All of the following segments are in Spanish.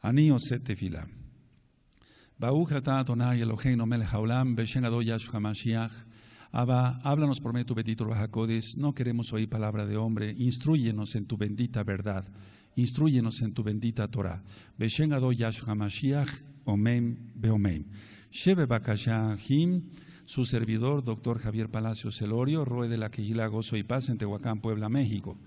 Anio set tefila. Baruch atah Adonai Eloheinu melech haolam, beshem Ado Yahshua HaMashiach. Abba, háblanos por medio de tu bendito Ruach HaKodesh. No queremos oír palabra de hombre. Instrúyenos en tu bendita verdad. Instrúyenos en tu bendita Torah. Beshem Ado Yahshua HaMashiach, Omen Beomen. Sheve Bakasha Him, su servidor, doctor Javier Palacios Elorio, Roe de la Quejila Gozo y Paz en Tehuacán, Puebla, México.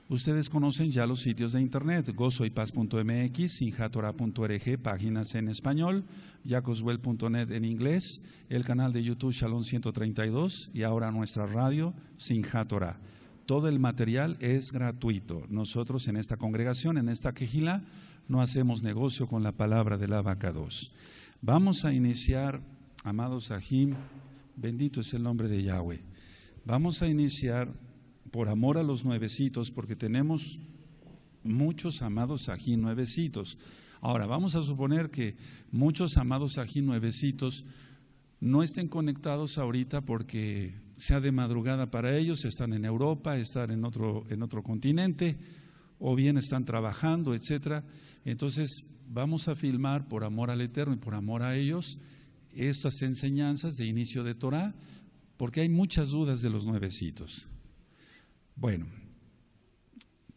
Ustedes conocen ya los sitios de internet, gozoypaz.mx, sinjatorah.org, páginas en español, yacoswell.net en inglés, el canal de YouTube Shalom 132 y ahora nuestra radio Sinjatorah. Todo el material es gratuito. Nosotros en esta congregación, en esta quejila, no hacemos negocio con la palabra del Abacados. Vamos a iniciar, amados Sahim, bendito es el nombre de Yahweh. Vamos a iniciar por amor a los nuevecitos, porque tenemos muchos amados aquí nuevecitos. Ahora, vamos a suponer que muchos amados aquí nuevecitos no estén conectados ahorita porque sea de madrugada para ellos, están en Europa, están en otro continente, o bien están trabajando, etcétera. Entonces, vamos a filmar por amor al Eterno y por amor a ellos estas enseñanzas de inicio de Torah, porque hay muchas dudas de los nuevecitos. Bueno,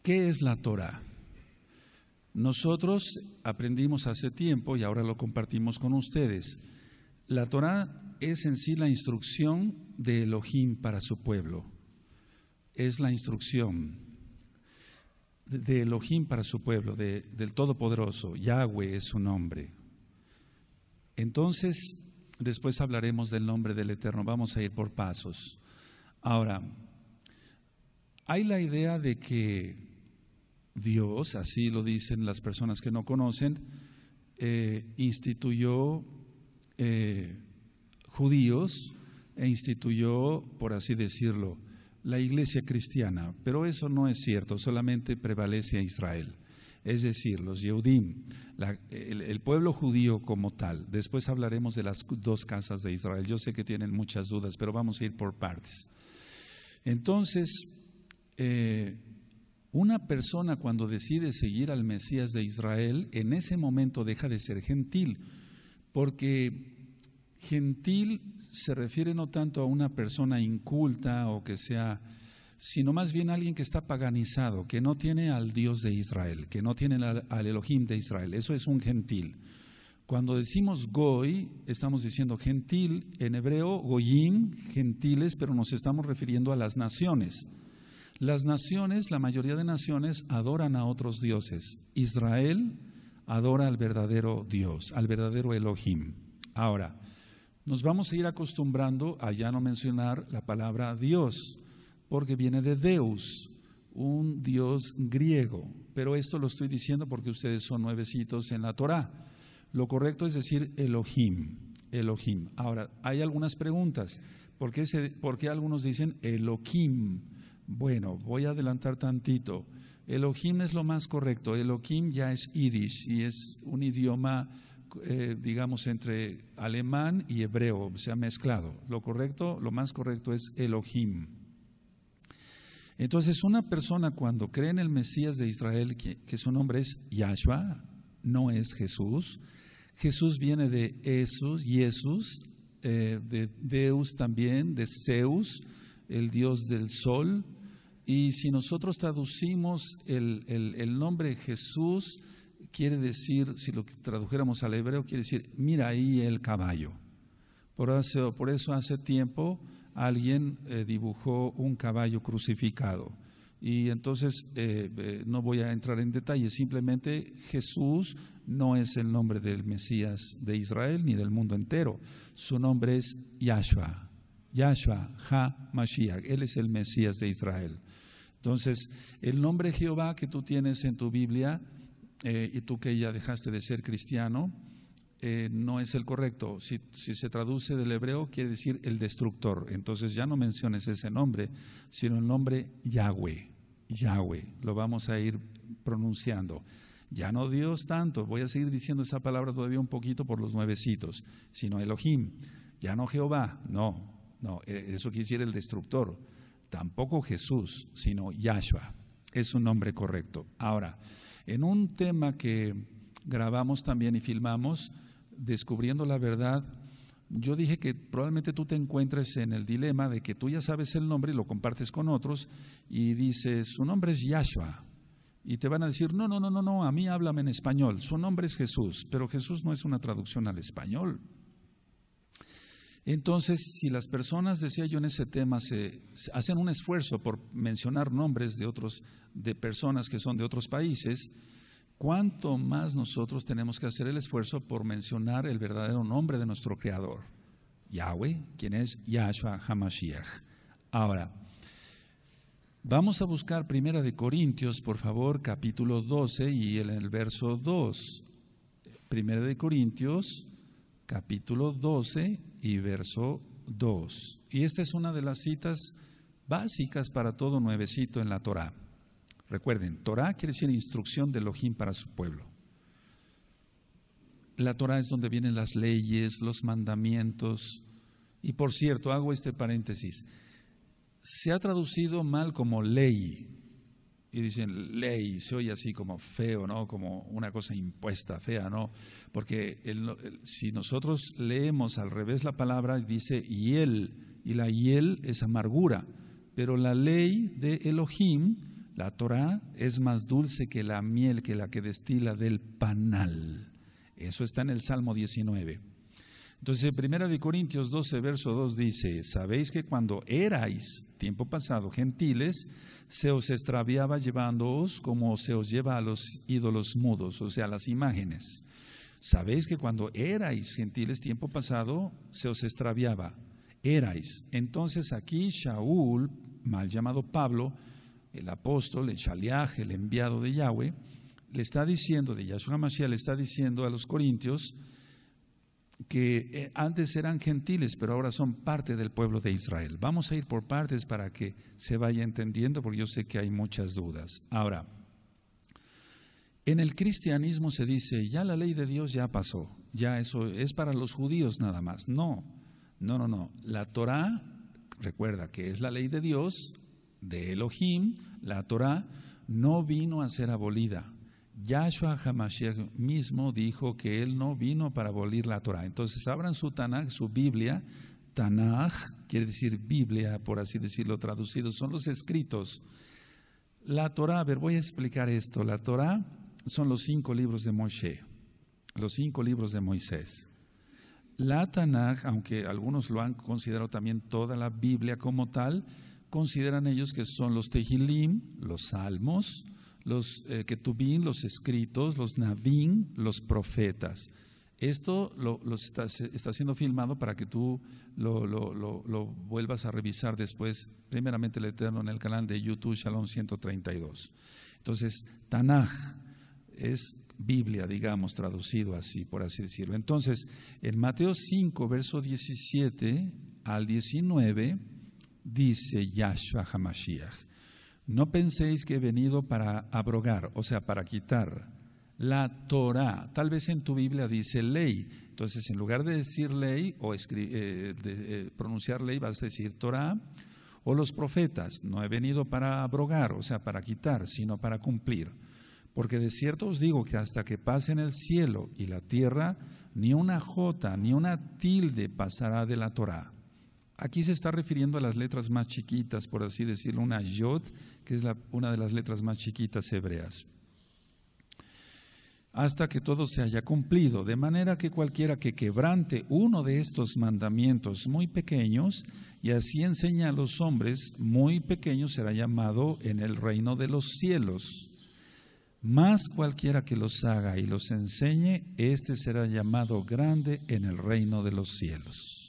¿qué es la Torah? Nosotros aprendimos hace tiempo y ahora lo compartimos con ustedes. La Torah es en sí la instrucción de Elohim para su pueblo. Es la instrucción de Elohim para su pueblo, del Todopoderoso. Yahweh es su nombre. Entonces, después hablaremos del nombre del Eterno. Vamos a ir por pasos. Ahora, hay la idea de que Dios, así lo dicen las personas que no conocen, instituyó judíos e instituyó, por así decirlo, la iglesia cristiana, pero eso no es cierto, solamente prevalece a Israel, es decir, los Yehudim, el pueblo judío como tal. Después hablaremos de las dos casas de Israel. Yo sé que tienen muchas dudas, pero vamos a ir por partes. Entonces, una persona cuando decide seguir al Mesías de Israel, en ese momento deja de ser gentil, porque gentil se refiere no tanto a una persona inculta o que sea, sino más bien a alguien que está paganizado, que no tiene al Dios de Israel, que no tiene al Elohim de Israel. Eso es un gentil. Cuando decimos goy, estamos diciendo gentil, en hebreo goyim, gentiles, pero nos estamos refiriendo a las naciones. Las naciones, la mayoría de naciones adoran a otros dioses. Israel adora al verdadero Dios, al verdadero Elohim. Ahora, nos vamos a ir acostumbrando a ya no mencionar la palabra Dios, porque viene de Deus, un Dios griego. Pero esto lo estoy diciendo porque ustedes son nuevecitos en la Torah. Lo correcto es decir Elohim, Elohim. Ahora, hay algunas preguntas. ¿Por qué algunos dicen Elohim? Bueno, voy a adelantar tantito. Elohim es lo más correcto. Elohim ya es Yiddish y es un idioma, digamos, entre alemán y hebreo, se ha mezclado. Lo correcto, lo más correcto es Elohim. Entonces, una persona cuando cree en el Mesías de Israel, que su nombre es Yahshua, no es Jesús. Jesús viene de Jesús, de Deus también, de Zeus, el dios del sol. Y si nosotros traducimos el nombre Jesús, quiere decir, si lo tradujéramos al hebreo, quiere decir, mira ahí el caballo. Por eso hace tiempo alguien dibujó un caballo crucificado. Y entonces no voy a entrar en detalles, simplemente Jesús no es el nombre del Mesías de Israel ni del mundo entero. Su nombre es Yahshua. Yahshua HaMashiach, Él es el Mesías de Israel. Entonces, el nombre Jehová que tú tienes en tu Biblia, y tú que ya dejaste de ser cristiano, no es el correcto. Si se traduce del hebreo, quiere decir el destructor. Entonces ya no menciones ese nombre, sino el nombre Yahweh. Yahweh, lo vamos a ir pronunciando. Ya no Dios tanto, voy a seguir diciendo esa palabra todavía un poquito por los nuevecitos, sino Elohim. Ya no Jehová, no, eso quiere decir el destructor. Tampoco Jesús, sino Yahshua, es un nombre correcto. Ahora, en un tema que grabamos también y filmamos Descubriendo la Verdad. Yo dije que probablemente tú te encuentres en el dilema de que tú ya sabes el nombre y lo compartes con otros y dices, su nombre es Yahshua. Y te van a decir, no, a mí háblame en español. Su nombre es Jesús, pero Jesús no es una traducción al español. Entonces, si las personas, decía yo en ese tema, se hacen un esfuerzo por mencionar nombres de personas que son de otros países, ¿cuánto más nosotros tenemos que hacer el esfuerzo por mencionar el verdadero nombre de nuestro Creador? Yahweh, quien es Yahshua HaMashiach. Ahora, vamos a buscar 1 Corintios, por favor, capítulo 12 y en el verso 2. 1 Corintios, capítulo 12 y verso 2. Y esta es una de las citas básicas para todo nuevecito en la Torá. Recuerden, Torá quiere decir instrucción de Elohim para su pueblo. La Torá es donde vienen las leyes, los mandamientos. Y por cierto, hago este paréntesis. Se ha traducido mal como ley. Y dicen ley, se oye así como feo, ¿no? Como una cosa impuesta, fea, ¿no? Porque si nosotros leemos al revés la palabra, dice hiel, y la hiel es amargura. Pero la ley de Elohim, la Torá, es más dulce que la miel, que la que destila del panal. Eso está en el Salmo 19. Entonces, en 1 Corintios 12, verso 2 dice, sabéis que cuando erais, tiempo pasado, gentiles, se os extraviaba llevándoos como se os lleva a los ídolos mudos, o sea, las imágenes. Sabéis que cuando erais gentiles, tiempo pasado, se os extraviaba. Erais. Entonces aquí Shaul, mal llamado Pablo, el apóstol, el Shaliach, el enviado de Yahweh, le está diciendo, de Yahshua HaMashiach, le está diciendo a los corintios que antes eran gentiles, pero ahora son parte del pueblo de Israel. Vamos a ir por partes para que se vaya entendiendo, porque yo sé que hay muchas dudas. Ahora, en el cristianismo se dice, ya la ley de Dios ya pasó, ya eso es para los judíos nada más. No. La Torá, recuerda que es la ley de Dios, de Elohim. La Torá no vino a ser abolida. Yahshua HaMashiach mismo dijo que él no vino para abolir la Torá. Entonces abran su Tanaj, su Biblia. Tanaj quiere decir Biblia, por así decirlo, traducido, son los escritos. La Torá, a ver, voy a explicar esto. La Torá son los 5 libros de Moshe, los 5 libros de Moisés. La Tanaj, aunque algunos lo han considerado también toda la Biblia como tal, consideran ellos que son los Tehilim, los Salmos, los Ketubim, los escritos, los Navim, los profetas. Esto está siendo filmado para que tú lo vuelvas a revisar después, primeramente el Eterno, en el canal de YouTube Shalom 132. Entonces, Tanaj es Biblia, digamos, traducido así, por así decirlo. Entonces, en Mateo 5, verso 17 al 19, dice Yahshua HaMashiach, no penséis que he venido para abrogar, o sea, para quitar la Torá. Tal vez en tu Biblia dice ley. Entonces, en lugar de decir ley o pronunciar ley, vas a decir Torá. O los profetas. No he venido para abrogar, o sea, para quitar, sino para cumplir. Porque de cierto os digo que hasta que pasen el cielo y la tierra, ni una jota, ni una tilde pasará de la Torá. Aquí se está refiriendo a las letras más chiquitas, por así decirlo, una yod, que es una de las letras más chiquitas hebreas. Hasta que todo se haya cumplido, de manera que cualquiera que quebrante uno de estos mandamientos muy pequeños y así enseña a los hombres, muy pequeño será llamado en el reino de los cielos. Más cualquiera que los haga y los enseñe, éste será llamado grande en el reino de los cielos.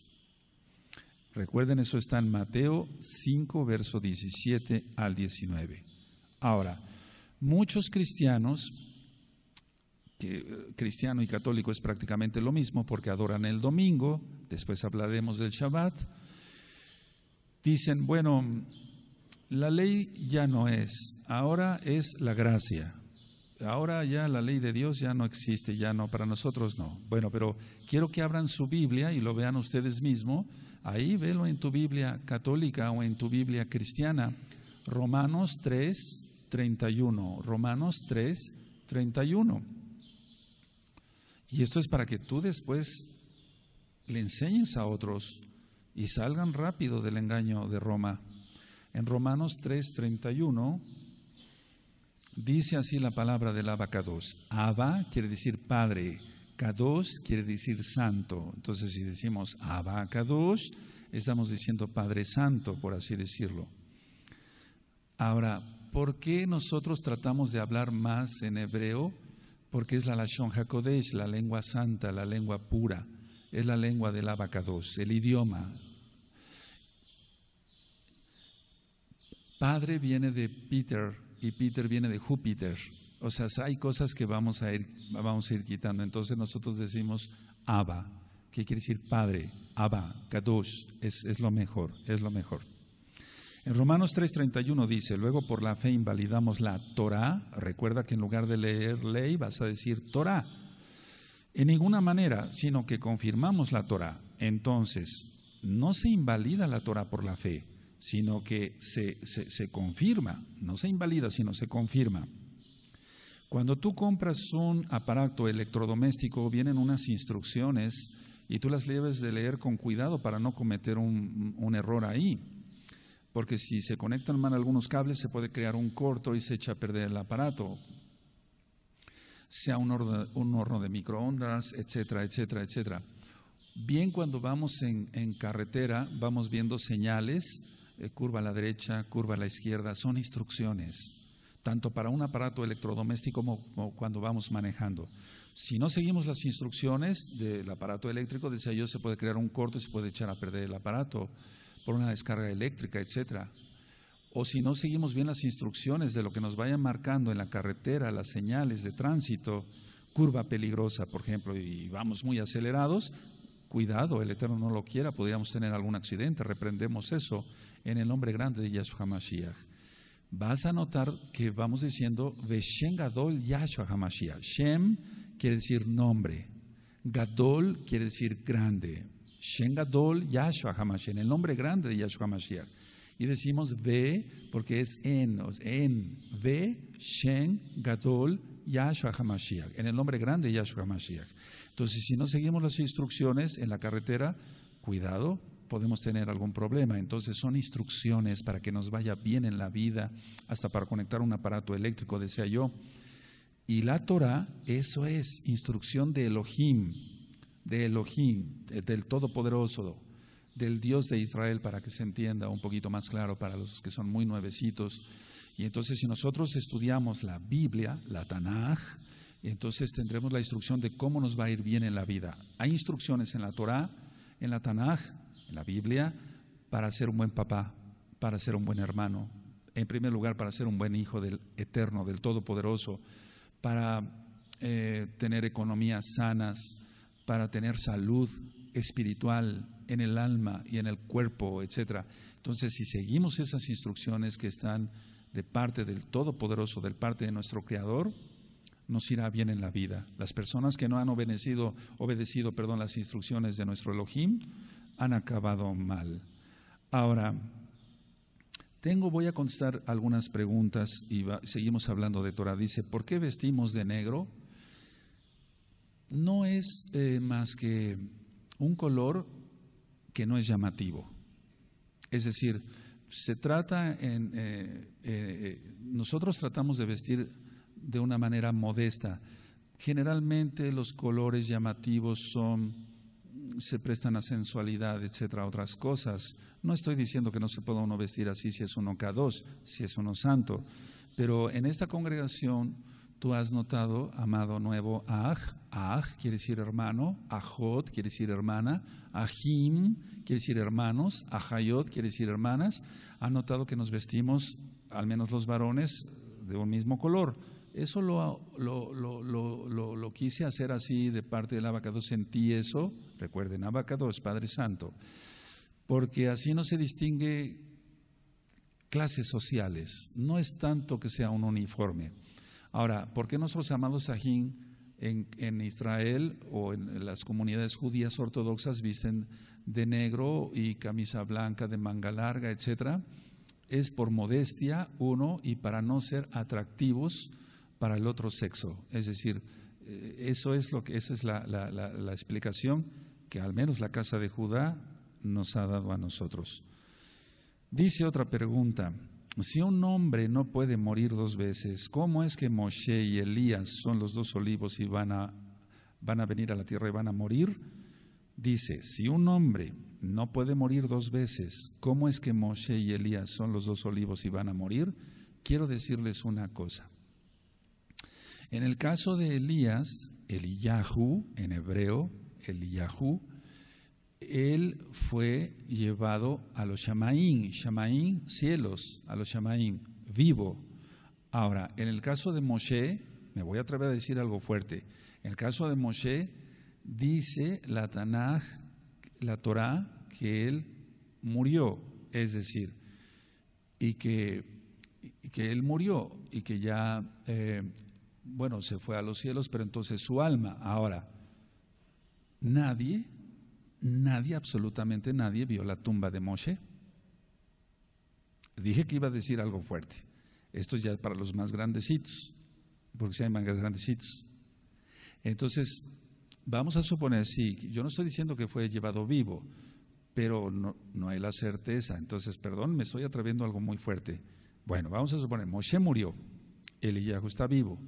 Recuerden, eso está en Mateo 5, verso 17 al 19. Ahora, muchos cristianos, que cristiano y católico es prácticamente lo mismo porque adoran el domingo, después hablaremos del Shabbat, dicen, bueno, la ley ya no es, ahora es la gracia. Ahora ya la ley de Dios ya no existe, ya no, para nosotros no. Bueno, pero quiero que abran su Biblia y lo vean ustedes mismos. Ahí velo en tu Biblia católica o en tu Biblia cristiana. Romanos 3, 31. Romanos 3, 31. Y esto es para que tú después le enseñes a otros y salgan rápido del engaño de Roma. En Romanos 3:31 dice así la palabra del abacados. Abba quiere decir Padre, Kadosh quiere decir Santo. Entonces si decimos abacados, estamos diciendo Padre Santo, por así decirlo. Ahora, ¿por qué nosotros tratamos de hablar más en hebreo? Porque es la Lashon HaKodesh, la lengua santa, la lengua pura. Es la lengua del abacados, el idioma. Padre viene de Peter y Peter viene de Júpiter. O sea, hay cosas que vamos a ir quitando. Entonces nosotros decimos Abba, que quiere decir Padre. Abba, Kadosh, es lo mejor, es lo mejor. En Romanos 3:31 dice, luego por la fe invalidamos la Torah. Recuerda que en lugar de leer ley vas a decir Torah. En ninguna manera, sino que confirmamos la Torah. Entonces, no se invalida la Torah por la fe, sino que se confirma. No se invalida, sino se confirma. Cuando tú compras un aparato electrodoméstico, vienen unas instrucciones y tú las debes de leer con cuidado para no cometer un error ahí. Porque si se conectan mal algunos cables, se puede crear un corto y se echa a perder el aparato. Sea un horno de microondas, etcétera, etcétera, etcétera. Bien, cuando vamos en carretera, vamos viendo señales, curva a la derecha, curva a la izquierda, son instrucciones, tanto para un aparato electrodoméstico como cuando vamos manejando. Si no seguimos las instrucciones del aparato eléctrico, decía yo, se puede crear un corto y se puede echar a perder el aparato por una descarga eléctrica, etcétera. O si no seguimos bien las instrucciones de lo que nos vayan marcando en la carretera, las señales de tránsito, curva peligrosa, por ejemplo, y vamos muy acelerados, cuidado, el Eterno no lo quiera, podríamos tener algún accidente, reprendemos eso en el nombre grande de Yahshua HaMashiach. Vas a notar que vamos diciendo Veshem Gadol Yahshua HaMashiach. Shem quiere decir nombre, Gadol quiere decir grande. Shem Gadol Yahshua HaMashiach, en el nombre grande de Yahshua HaMashiach. Y decimos Ve porque es en Ve Shem Gadol Yahshua HaMashiach, en el nombre grande de Yahshua HaMashiach. Entonces, si no seguimos las instrucciones en la carretera, cuidado, podemos tener algún problema. Entonces, son instrucciones para que nos vaya bien en la vida, hasta para conectar un aparato eléctrico, decía yo. Y la Torah, eso es instrucción de Elohim, del Todopoderoso, del Dios de Israel, para que se entienda un poquito más claro para los que son muy nuevecitos. Y entonces, si nosotros estudiamos la Biblia, la Tanaj, entonces tendremos la instrucción de cómo nos va a ir bien en la vida. Hay instrucciones en la Torah, en la Tanaj, en la Biblia, para ser un buen papá, para ser un buen hermano, en primer lugar para ser un buen hijo del Eterno, del Todopoderoso, para tener economías sanas, para tener salud espiritual en el alma y en el cuerpo, etcétera. Entonces, si seguimos esas instrucciones que están de parte del Todopoderoso, de parte de nuestro Creador, nos irá bien en la vida. Las personas que no han obedecido las instrucciones de nuestro Elohim han acabado mal. Ahora, voy a contestar algunas preguntas y seguimos hablando de Torah. Dice, ¿por qué vestimos de negro? No es más que un color que no es llamativo. Es decir, nosotros tratamos de vestir de una manera modesta. Generalmente los colores llamativos se prestan a sensualidad, etcétera, otras cosas. No estoy diciendo que no se pueda uno vestir así si es uno Kadosh, si es uno santo, pero en esta congregación tú has notado, amado nuevo, Aj quiere decir hermano, Ajot quiere decir hermana, Ajim quiere decir hermanos, Ajayot quiere decir hermanas. Han notado que nos vestimos, al menos los varones, de un mismo color. Eso lo quise hacer así de parte del Abacados, sentí eso. Recuerden, Abacados, Padre Santo, porque así no se distingue clases sociales, no es tanto que sea un uniforme. Ahora, ¿por qué nuestros amados Sajín en Israel o en las comunidades judías ortodoxas visten de negro y camisa blanca de manga larga, etcétera? Es por modestia, uno, y para no ser atractivos para el otro sexo. Es decir, esa es la explicación que al menos la casa de Judá nos ha dado a nosotros. Dice otra pregunta: si un hombre no puede morir dos veces, ¿cómo es que Moshe y Elías son los dos olivos y van a venir a la tierra y van a morir? Dice, si un hombre no puede morir dos veces, ¿cómo es que Moshe y Elías son los dos olivos y van a morir? Quiero decirles una cosa. En el caso de Elías, Eliyahu, en hebreo, Eliyahu, él fue llevado a los Shamaín, cielos, a los Shamaín, vivo. Ahora, en el caso de Moshe, me voy a atrever a decir algo fuerte. En el caso de Moshe, dice la Tanaj, la Torá, que él murió, es decir, y que él murió y que ya, se fue a los cielos, pero entonces su alma. Ahora, nadie, absolutamente nadie vio la tumba de Moshe. Dije que iba a decir algo fuerte. Esto es ya para los más grandecitos, porque si hay más grandecitos. Entonces, vamos a suponer, sí, yo no estoy diciendo que fue llevado vivo, pero no hay la certeza. Entonces, perdón, me estoy atreviendo a algo muy fuerte. Bueno, vamos a suponer, Moshe murió, Eliyahu está vivo.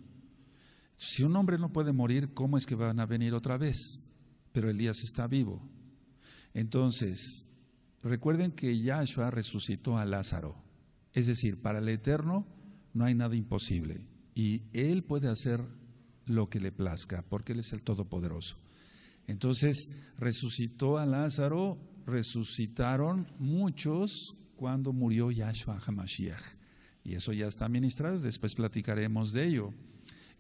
Si un hombre no puede morir, ¿cómo es que van a venir otra vez? Pero Elías está vivo. Entonces, recuerden que Yahshua resucitó a Lázaro. Es decir, para el Eterno no hay nada imposible. Y Él puede hacer lo que le plazca, porque Él es el Todopoderoso. Entonces, resucitó a Lázaro, resucitaron muchos cuando murió Yahshua HaMashiach. Y eso ya está ministrado, después platicaremos de ello.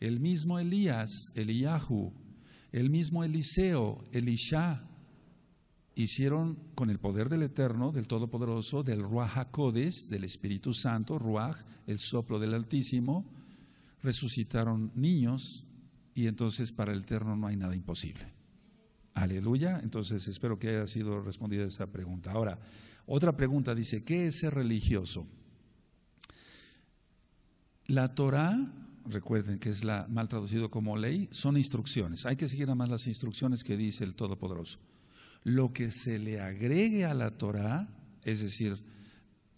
El mismo Elías, Eliyahu, el mismo Eliseo, Elisha, hicieron con el poder del Eterno, del Todopoderoso, del Ruach HaKodesh, del Espíritu Santo, Ruach, el soplo del Altísimo, resucitaron niños, y entonces para el Eterno no hay nada imposible. Aleluya. Entonces espero que haya sido respondida esa pregunta. Ahora, otra pregunta dice, ¿qué es ser religioso? La Torá, recuerden que es mal traducido como ley, son instrucciones. Hay que seguir nada más las instrucciones que dice el Todopoderoso. Lo que se le agregue a la Torá, es decir,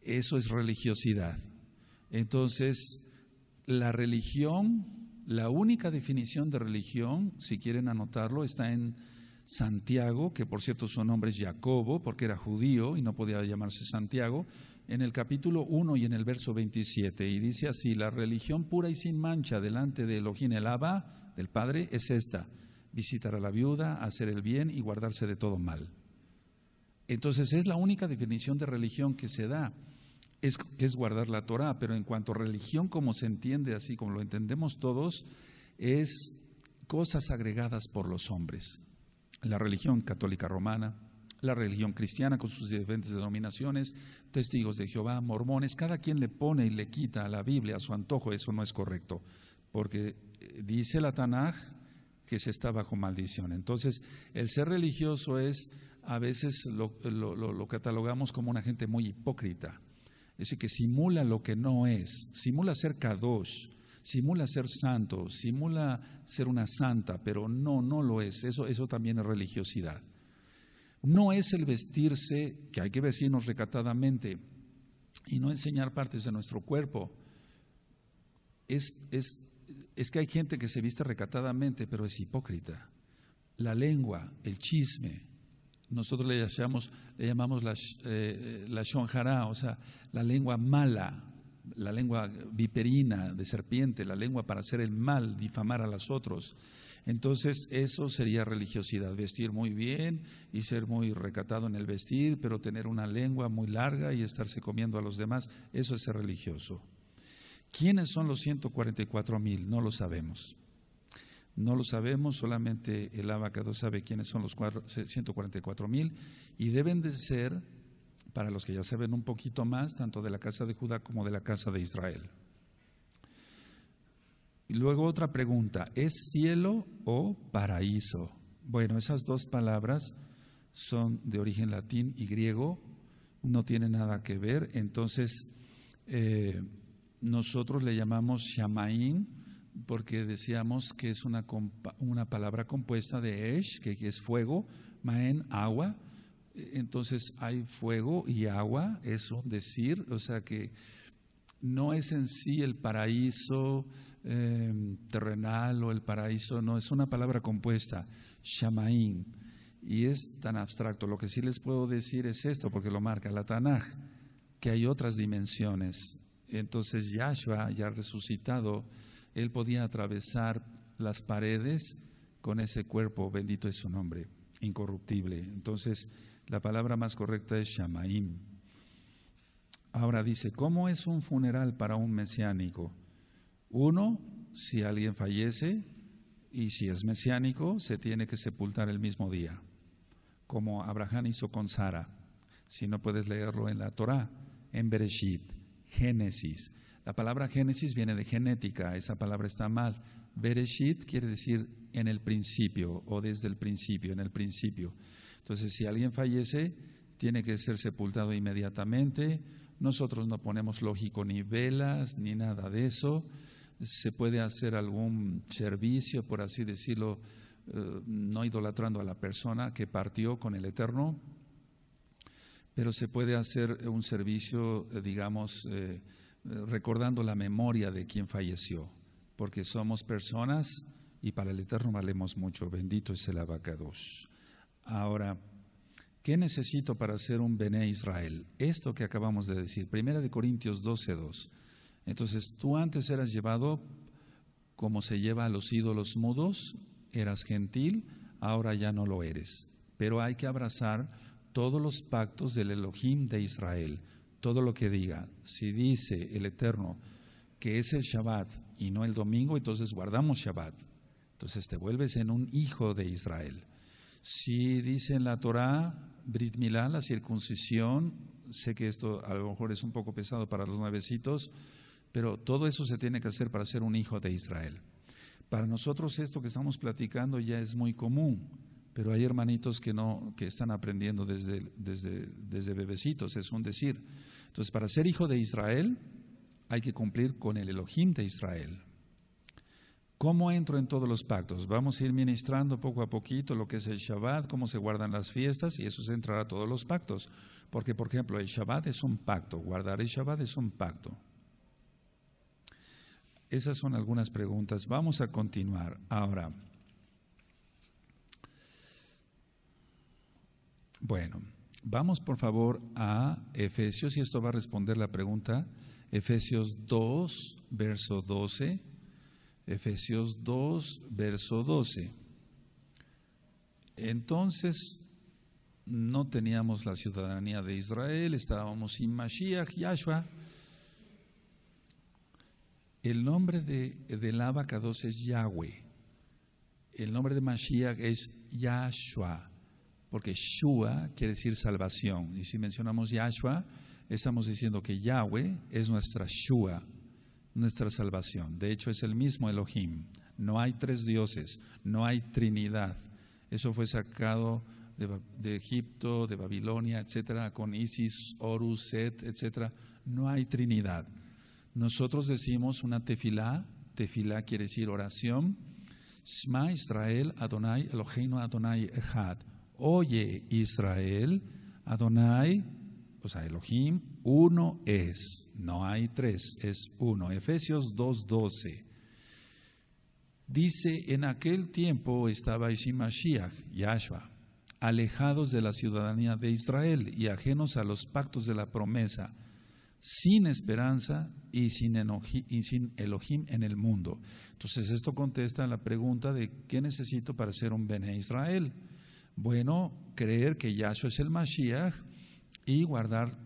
eso es religiosidad. Entonces, la religión, la única definición de religión, si quieren anotarlo, está en Santiago, que por cierto su nombre es Jacobo, porque era judío y no podía llamarse Santiago, en el capítulo 1 y en el verso 27, y dice así: la religión pura y sin mancha delante de Elohim el Abba, del Padre, es esta: visitar a la viuda, hacer el bien y guardarse de todo mal. Entonces es la única definición de religión que se da, que es guardar la Torá, pero en cuanto a religión como se entiende, así como lo entendemos todos, es cosas agregadas por los hombres. La religión católica romana, la religión cristiana con sus diferentes denominaciones, testigos de Jehová, mormones, cada quien le pone y le quita a la Biblia a su antojo. Eso no es correcto, porque dice la Tanaj que se está bajo maldición. Entonces, el ser religioso es, a veces lo catalogamos como una gente muy hipócrita, es decir, que simula lo que no es, simula ser kadosh, simula ser santo, simula ser una santa, pero no lo es. Eso también es religiosidad. No es el vestirse, que hay que vestirnos recatadamente y no enseñar partes de nuestro cuerpo. Es que hay gente que se viste recatadamente, pero es hipócrita. La lengua, el chisme, nosotros le llamamos la shonjara, o sea, la lengua mala, la lengua viperina de serpiente, la lengua para hacer el mal, difamar a los otros. Entonces eso sería religiosidad, vestir muy bien y ser muy recatado en el vestir, pero tener una lengua muy larga y estarse comiendo a los demás, eso es ser religioso. ¿Quiénes son los 144,000? No lo sabemos. No lo sabemos, solamente el Abacado sabe quiénes son los 144,000, y deben de ser, para los que ya saben un poquito más, tanto de la casa de Judá como de la casa de Israel. Y luego otra pregunta, ¿es cielo o paraíso? Bueno, esas dos palabras son de origen latín y griego, no tienen nada que ver. Entonces, nosotros le llamamos Shamaín, porque decíamos que es una palabra compuesta de Esh, que es fuego, Maen, agua. Entonces hay fuego y agua, es un decir, o sea que no es en sí el paraíso terrenal o el paraíso, no, es una palabra compuesta, Shamaim, y es tan abstracto. Lo que sí les puedo decir es esto, porque lo marca la Tanaj, que hay otras dimensiones. Entonces Yahshua, ya resucitado, Él podía atravesar las paredes con ese cuerpo, bendito es su nombre, incorruptible. Entonces la palabra más correcta es Shamaim. Ahora dice, ¿cómo es un funeral para un mesiánico? Uno, si alguien fallece y si es mesiánico, se tiene que sepultar el mismo día, como Abraham hizo con Sara. Si no puedes leerlo en la Torá, en Bereshit, Génesis. La palabra Génesis viene de genética, esa palabra está mal. Bereshit quiere decir en el principio o desde el principio, en el principio. Entonces, si alguien fallece, tiene que ser sepultado inmediatamente. Nosotros no ponemos lógico ni velas ni nada de eso. Se puede hacer algún servicio, por así decirlo, no idolatrando a la persona que partió con el Eterno, pero se puede hacer un servicio, digamos, recordando la memoria de quien falleció, porque somos personas y para el Eterno valemos mucho. Bendito es el Abacados. Ahora, ¿qué necesito para ser un Bené Israel? Esto que acabamos de decir, 1 Corintios 12:2. Entonces, tú antes eras llevado como se lleva a los ídolos mudos, eras gentil, ahora ya no lo eres. Pero hay que abrazar todos los pactos del Elohim de Israel, todo lo que diga. Si dice el Eterno que es el Shabbat y no el domingo, entonces guardamos Shabbat. Entonces te vuelves en un hijo de Israel. Si dice en la Torá, Brit Milá, la circuncisión, sé que esto a lo mejor es un poco pesado para los nuevecitos, pero todo eso se tiene que hacer para ser un hijo de Israel. Para nosotros esto que estamos platicando ya es muy común, pero hay hermanitos que están aprendiendo desde bebecitos, es un decir. Entonces, para ser hijo de Israel hay que cumplir con el Elohim de Israel. ¿Cómo entro en todos los pactos? Vamos a ir ministrando poco a poquito lo que es el Shabbat, cómo se guardan las fiestas, y eso se entrará a todos los pactos. Porque, por ejemplo, el Shabbat es un pacto, guardar el Shabbat es un pacto. Esas son algunas preguntas. Vamos a continuar. Ahora, bueno, vamos por favor a Efesios, y esto va a responder la pregunta, Efesios 2, verso 12. Efesios 2, verso 12. Entonces, no teníamos la ciudadanía de Israel, estábamos sin Mashiach, Yahshua. El nombre del Abacados es Yahweh. El nombre de Mashiach es Yahshua, porque Shua quiere decir salvación. Y si mencionamos Yahshua, estamos diciendo que Yahweh es nuestra Shua, nuestra salvación. De hecho, es el mismo Elohim. No hay tres dioses, no hay Trinidad. Eso fue sacado de Egipto, de Babilonia, etcétera, con Isis, Horus, Set, etcétera. No hay Trinidad. Nosotros decimos una tefilá quiere decir oración. Shema Israel, Adonai Eloheinu Adonai Echad. Oye Israel, Adonai, o sea, Elohim, uno es, no hay tres, es uno. Efesios 2:12. Dice, en aquel tiempo estabais sin Mashiach, Yahshua, alejados de la ciudadanía de Israel y ajenos a los pactos de la promesa, sin esperanza y sin Elohim en el mundo. Entonces esto contesta a la pregunta de ¿qué necesito para ser un Bené Israel? Bueno, creer que Yahshua es el Mashiach y guardar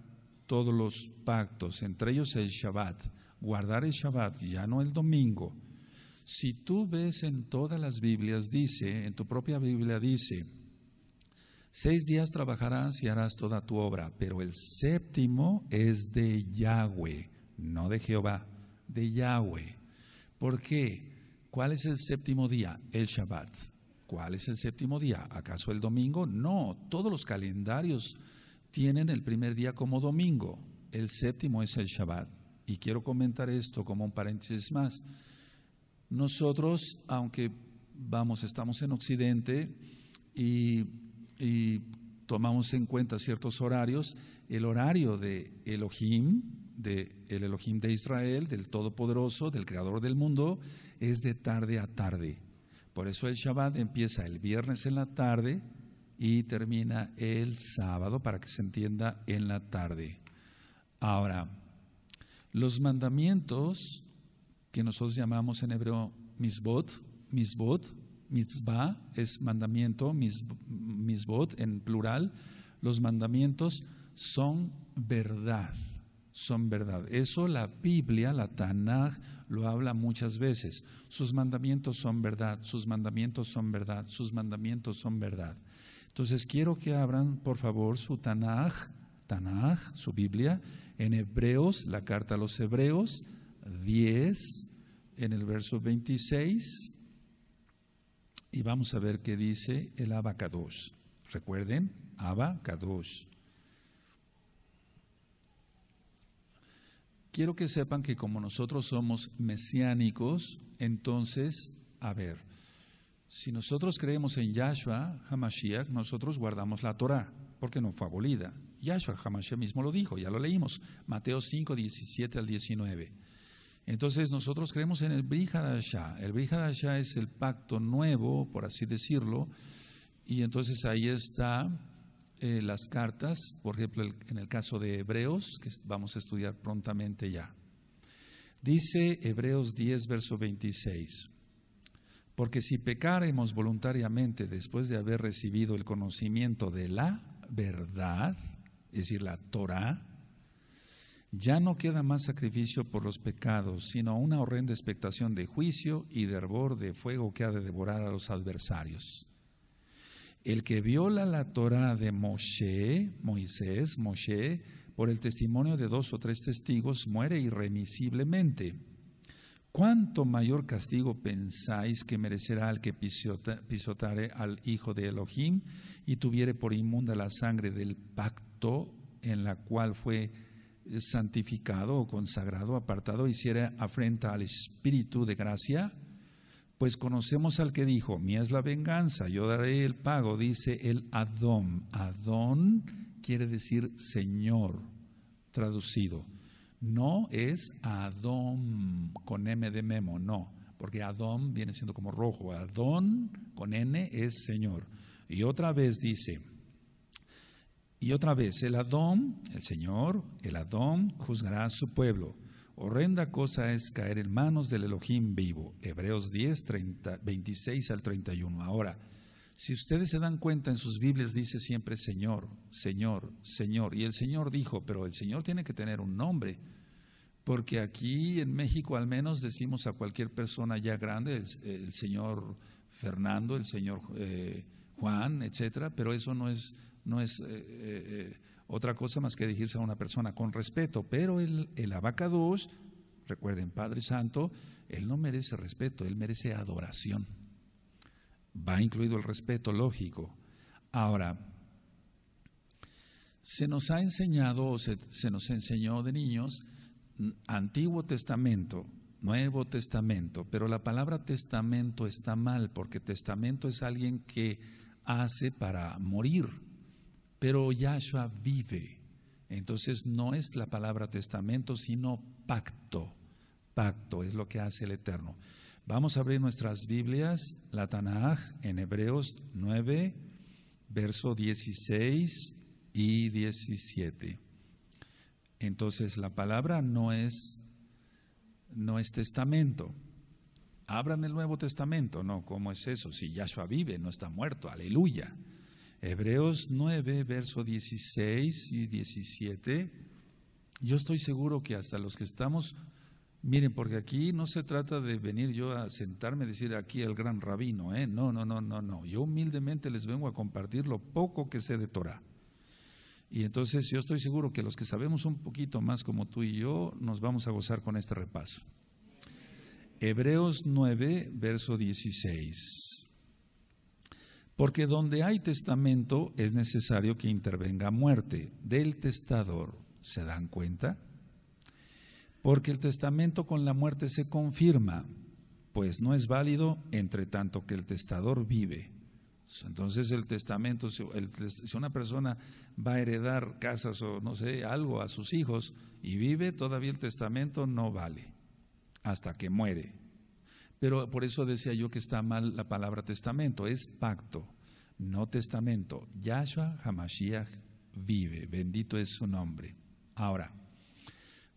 todos los pactos, entre ellos el Shabbat. Guardar el Shabbat, ya no el domingo. Si tú ves en todas las Biblias, dice, en tu propia Biblia dice, 6 días trabajarás y harás toda tu obra, pero el séptimo es de Yahweh, no de Jehová, de Yahweh. ¿Por qué? ¿Cuál es el séptimo día? El Shabbat. ¿Cuál es el séptimo día? ¿Acaso el domingo? No, todos los calendarios tienen el primer día como domingo. El séptimo es el Shabbat. Y quiero comentar esto como un paréntesis más. Nosotros, aunque estamos en Occidente y tomamos en cuenta ciertos horarios, el horario de Elohim, el Elohim de Israel, del Todopoderoso, del Creador del mundo, es de tarde a tarde. Por eso el Shabbat empieza el viernes en la tarde y termina el sábado, para que se entienda, en la tarde. Ahora, los mandamientos que nosotros llamamos en hebreo mitzvot, mitzvah es mandamiento, mitzvot en plural, los mandamientos son verdad. Son verdad. Eso la Biblia, la Tanaj, lo habla muchas veces. Sus mandamientos son verdad, sus mandamientos son verdad, sus mandamientos son verdad. Entonces quiero que abran por favor su Tanaj, su Biblia, en Hebreos, la carta a los Hebreos, 10, en el verso 26, y vamos a ver qué dice el Abba Kadosh. Recuerden, Abba Kadosh. Quiero que sepan que como nosotros somos mesiánicos, entonces, a ver, si nosotros creemos en Yahshua HaMashiach, nosotros guardamos la Torah, porque no fue abolida. Yahshua HaMashiach mismo lo dijo, ya lo leímos, Mateo 5, 17 al 19. Entonces nosotros creemos en el Brit Hadashah. El Brit Hadashah es el pacto nuevo, por así decirlo, y entonces ahí está las cartas, por ejemplo, en el caso de Hebreos, que vamos a estudiar prontamente ya. Dice Hebreos 10, verso 26, porque si pecáremos voluntariamente después de haber recibido el conocimiento de la verdad, es decir, la Torah, ya no queda más sacrificio por los pecados, sino una horrenda expectación de juicio y de hervor de fuego que ha de devorar a los adversarios. El que viola la Torah de Moisés, por el testimonio de 2 o 3 testigos, muere irremisiblemente. ¿Cuánto mayor castigo pensáis que merecerá el que pisotare al Hijo de Elohim y tuviere por inmunda la sangre del pacto en la cual fue santificado o consagrado, apartado, hiciera afrenta al Espíritu de gracia? Pues conocemos al que dijo, mía es la venganza, yo daré el pago, dice el Adón. Adón quiere decir Señor, traducido. No es Adón con M de memo, no, porque Adón viene siendo como rojo. Adón con N es Señor. Y otra vez dice, el Adón, el Señor, el Adón juzgará a su pueblo. Horrenda cosa es caer en manos del Elohim vivo. Hebreos 10, 26 al 31. Ahora, si ustedes se dan cuenta, en sus Biblias dice siempre Señor, Señor, Señor. Y el Señor dijo, pero el Señor tiene que tener un nombre, porque aquí en México al menos decimos a cualquier persona ya grande, el señor Fernando, el señor Juan, etcétera, pero eso no es otra cosa más que dirigirse a una persona con respeto. Pero el Abba Kadosh, recuerden, Padre Santo, él no merece respeto, él merece adoración. Va incluido el respeto, lógico. Ahora, se nos ha enseñado, o se nos enseñó de niños, Antiguo Testamento, Nuevo Testamento, pero la palabra testamento está mal, porque testamento es alguien que hace para morir. Pero Yahshua vive, entonces no es la palabra testamento, sino pacto. Pacto es lo que hace el Eterno. Vamos a abrir nuestras Biblias, la Tanaj, en Hebreos 9, verso 16 y 17. Entonces la palabra no es testamento. Abran el Nuevo Testamento. No, ¿cómo es eso? Si Yahshua vive, no está muerto, aleluya. Hebreos 9, verso 16 y 17, yo estoy seguro que hasta los que estamos, miren, porque aquí no se trata de venir yo a sentarme y decir aquí el gran rabino, no, yo humildemente les vengo a compartir lo poco que sé de Torah. Y entonces yo estoy seguro que los que sabemos un poquito más como tú y yo, nos vamos a gozar con este repaso. Hebreos 9, verso 16. Porque donde hay testamento es necesario que intervenga muerte del testador. ¿Se dan cuenta? Porque el testamento con la muerte se confirma. pues no es válido entre tanto que el testador vive. Entonces el testamento, si una persona va a heredar casas o no sé, algo a sus hijos y vive, todavía el testamento no vale hasta que muere. Pero por eso decía yo que está mal la palabra testamento, es pacto, no testamento. Yahshua HaMashiach vive, bendito es su nombre. Ahora,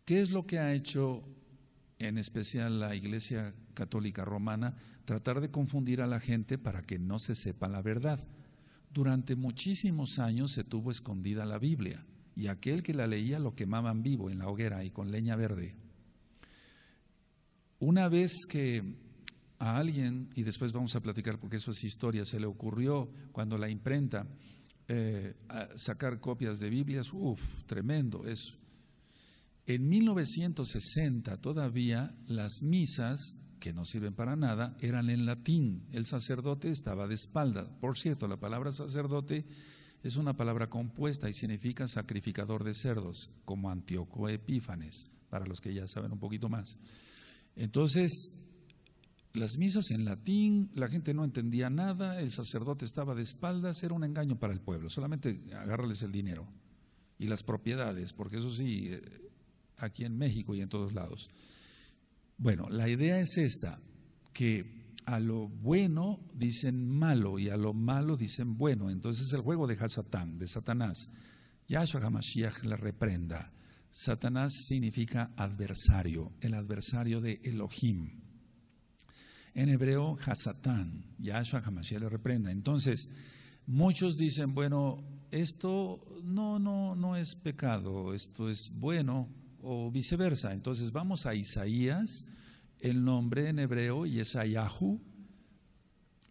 ¿qué es lo que ha hecho en especial la Iglesia Católica Romana? Tratar de confundir a la gente para que no se sepa la verdad. Durante muchísimos años se tuvo escondida la Biblia y aquel que la leía lo quemaban vivo en la hoguera y con leña verde. Una vez que a alguien, y después vamos a platicar porque eso es historia, se le ocurrió cuando la imprenta sacar copias de Biblias, tremendo eso. En 1960 todavía las misas, que no sirven para nada, eran en latín. El sacerdote estaba de espaldas. Por cierto, la palabra sacerdote es una palabra compuesta y significa sacrificador de cerdos, como Antíoco Epífanes, para los que ya saben un poquito más. Entonces, las misas en latín, la gente no entendía nada, el sacerdote estaba de espaldas, era un engaño para el pueblo, solamente agárrales el dinero y las propiedades, porque eso sí, aquí en México y en todos lados. Bueno, la idea es esta, que a lo bueno dicen malo y a lo malo dicen bueno. Entonces el juego de Hasatán, de Satanás. Yahshua HaMashiach le reprenda. Satanás significa adversario, el adversario de Elohim. En hebreo, Hasatán, Yahshua HaMashiach le reprenda. Entonces, muchos dicen, bueno, esto no es pecado, esto es bueno, o viceversa. Entonces vamos a Isaías, el nombre en hebreo Yesayahu,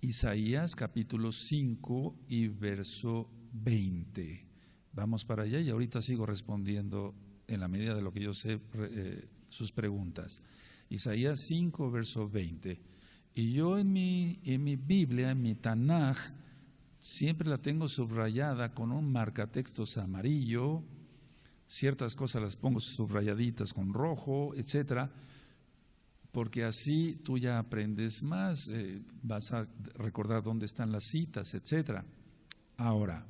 Isaías capítulo 5 y verso 20. Vamos para allá y ahorita sigo respondiendo en la medida de lo que yo sé sus preguntas. Isaías 5 verso 20. Y yo en mi Biblia, en mi Tanaj, siempre la tengo subrayada con un marcatextos amarillo. Ciertas cosas las pongo subrayaditas con rojo, etcétera, porque así tú ya aprendes más, vas a recordar dónde están las citas, etcétera. Ahora,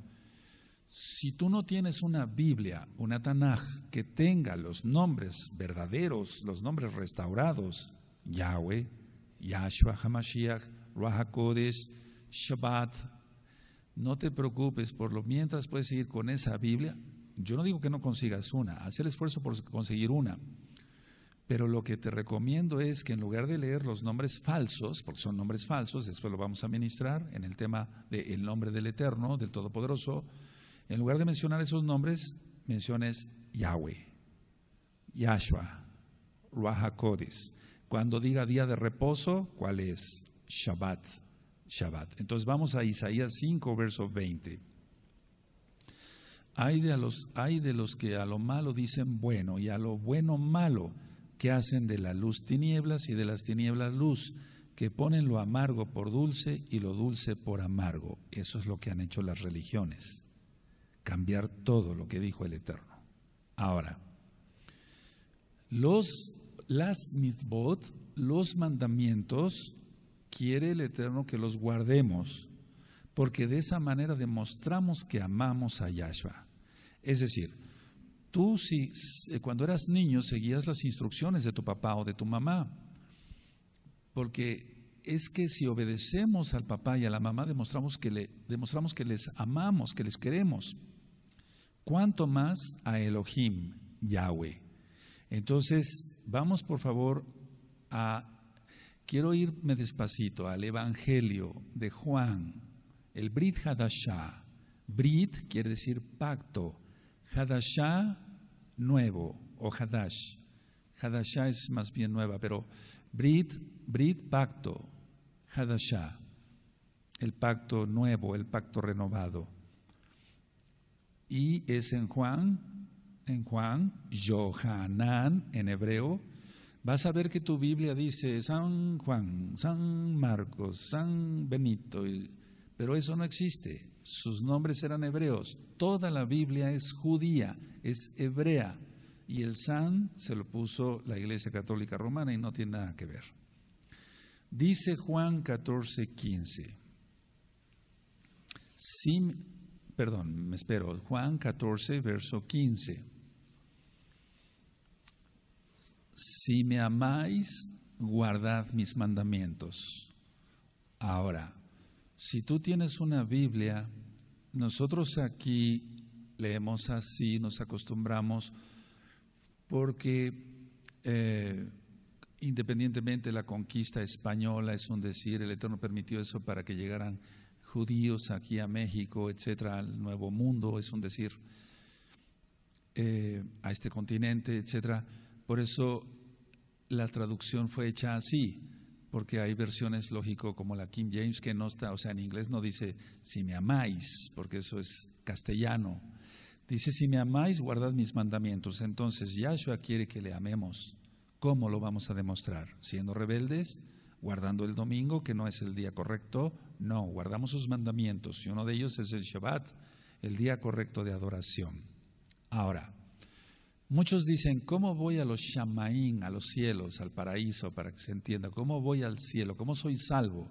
si tú no tienes una Biblia, una Tanaj, que tenga los nombres verdaderos, los nombres restaurados, Yahweh, Yahshua HaMashiach, Ruach HaKodesh, Shabbat, no te preocupes, por lo mientras puedes seguir con esa Biblia. Yo no digo que no consigas una, haz el esfuerzo por conseguir una, pero lo que te recomiendo es que en lugar de leer los nombres falsos, porque son nombres falsos, después lo vamos a ministrar en el tema del nombre del Eterno, del Todopoderoso, en lugar de mencionar esos nombres, menciones Yahweh, Yahshua, Ruach HaKodesh. Cuando diga día de reposo, ¿cuál es? Shabbat, Shabbat. Entonces vamos a Isaías 5, verso 20. Hay de los que a lo malo dicen bueno y a lo bueno malo, que hacen de la luz tinieblas y de las tinieblas luz, que ponen lo amargo por dulce y lo dulce por amargo. Eso es lo que han hecho las religiones, cambiar todo lo que dijo el Eterno. Ahora, las mitzvot, los mandamientos, quiere el Eterno que los guardemos, porque de esa manera demostramos que amamos a Yahshua. Es decir, tú cuando eras niño seguías las instrucciones de tu papá o de tu mamá, porque es que si obedecemos al papá y a la mamá demostramos que les amamos, que les queremos. ¿Cuánto más a Elohim, Yahweh? Entonces, vamos por favor quiero irme despacito al Evangelio de Juan, el Brit Hadashah. Brit quiere decir pacto, Hadashah nuevo o Hadash. Hadashah es más bien nueva, pero Brit pacto, Hadashah, el pacto nuevo, el pacto renovado. Y es en Juan, Yohanan en hebreo. Vas a ver que tu Biblia dice San Juan, San Marcos, San Benito, pero eso no existe. Sus nombres eran hebreos. Toda la Biblia es judía, es hebrea, y el San se lo puso la Iglesia Católica Romana y no tiene nada que ver. Dice Juan 14:15. Juan 14, verso 15. Si me amáis, guardad mis mandamientos. Ahora, si tú tienes una Biblia, nosotros aquí leemos así, nos acostumbramos, porque independientemente de la conquista española, es un decir, el Eterno permitió eso para que llegaran judíos aquí a México, etcétera, al Nuevo Mundo, es un decir, a este continente, etcétera. Por eso la traducción fue hecha así, porque hay versiones, lógico, como la King James, que no está, o sea, en inglés no dice si me amáis, porque eso es castellano. Dice si me amáis, guardad mis mandamientos. Entonces, Yahshua quiere que le amemos. ¿Cómo lo vamos a demostrar? ¿Siendo rebeldes? ¿Guardando el domingo, que no es el día correcto? No, guardamos sus mandamientos, y uno de ellos es el Shabbat, el día correcto de adoración. Ahora, muchos dicen, ¿cómo voy a los Shamaín, a los cielos, al paraíso, para que se entienda? ¿Cómo voy al cielo? ¿Cómo soy salvo?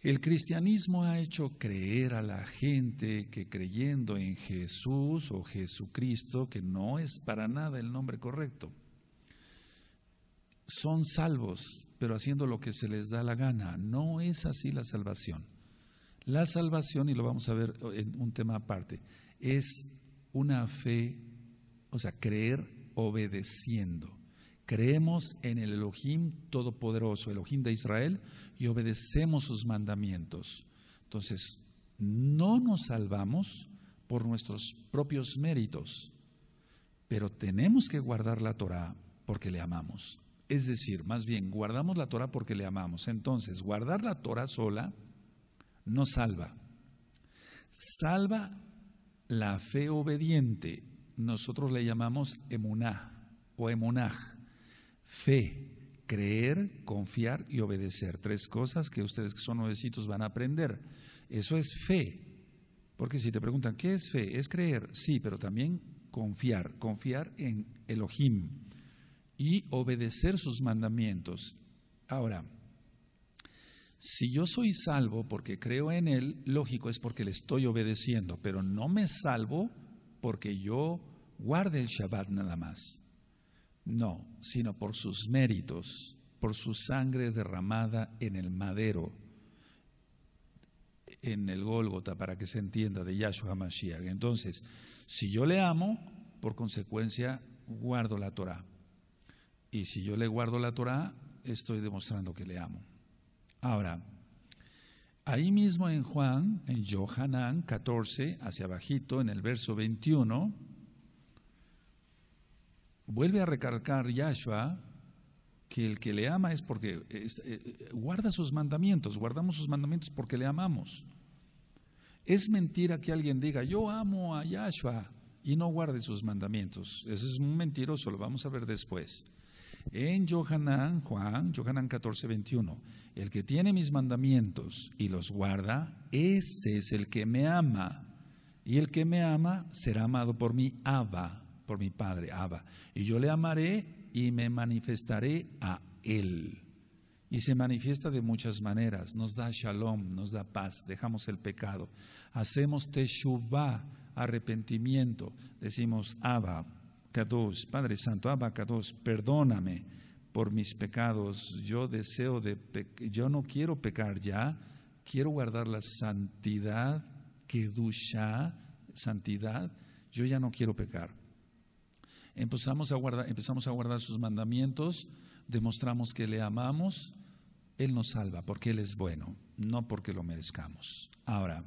El cristianismo ha hecho creer a la gente que creyendo en Jesús o Jesucristo, que no es para nada el nombre correcto, son salvos, pero haciendo lo que se les da la gana. No es así la salvación. La salvación, y lo vamos a ver en un tema aparte, es una fe, o sea, creer obedeciendo. Creemos en el Elohim Todopoderoso, Elohim de Israel, y obedecemos sus mandamientos. Entonces, no nos salvamos por nuestros propios méritos, pero tenemos que guardar la Torah porque le amamos. Es decir, más bien, guardamos la Torah porque le amamos. Entonces, guardar la Torah sola no salva. Salva la fe obediente. Nosotros le llamamos emuná o emunaj. Fe, creer, confiar y obedecer. Tres cosas que ustedes que son nuevecitos van a aprender. Eso es fe. Porque si te preguntan, ¿qué es fe? Es creer, sí, pero también confiar en Elohim y obedecer sus mandamientos. Ahora, si yo soy salvo porque creo en Él, lógico es porque le estoy obedeciendo, pero no me salvo porque yo guarde el Shabbat nada más. No, sino por sus méritos, por su sangre derramada en el madero, en el Gólgota, para que se entienda, de Yahshua HaMashiach. Entonces, si yo le amo, por consecuencia, guardo la Torah. Y si yo le guardo la Torah, estoy demostrando que le amo. Ahora, ahí mismo en Juan, en Yohanan 14, hacia abajito, en el verso 21, vuelve a recalcar Yahshua que el que le ama es porque guarda sus mandamientos, guardamos sus mandamientos porque le amamos. Es mentira que alguien diga, yo amo a Yahshua y no guarde sus mandamientos. Eso es un mentiroso, lo vamos a ver después. En Yohanan 14, 21, el que tiene mis mandamientos y los guarda, ese es el que me ama. Y el que me ama será amado por mi Abba, por mi Padre, Abba. Y yo le amaré y me manifestaré a Él. Y se manifiesta de muchas maneras. Nos da shalom, nos da paz, dejamos el pecado. Hacemos teshuvah, arrepentimiento. Decimos, Abba, Kadosh, Padre Santo, Abba Kadosh, perdóname por mis pecados. Yo no quiero pecar ya, quiero guardar la santidad, Kedushá, santidad. Yo ya no quiero pecar. Empezamos a guardar sus mandamientos, demostramos que le amamos. Él nos salva porque Él es bueno, no porque lo merezcamos. Ahora,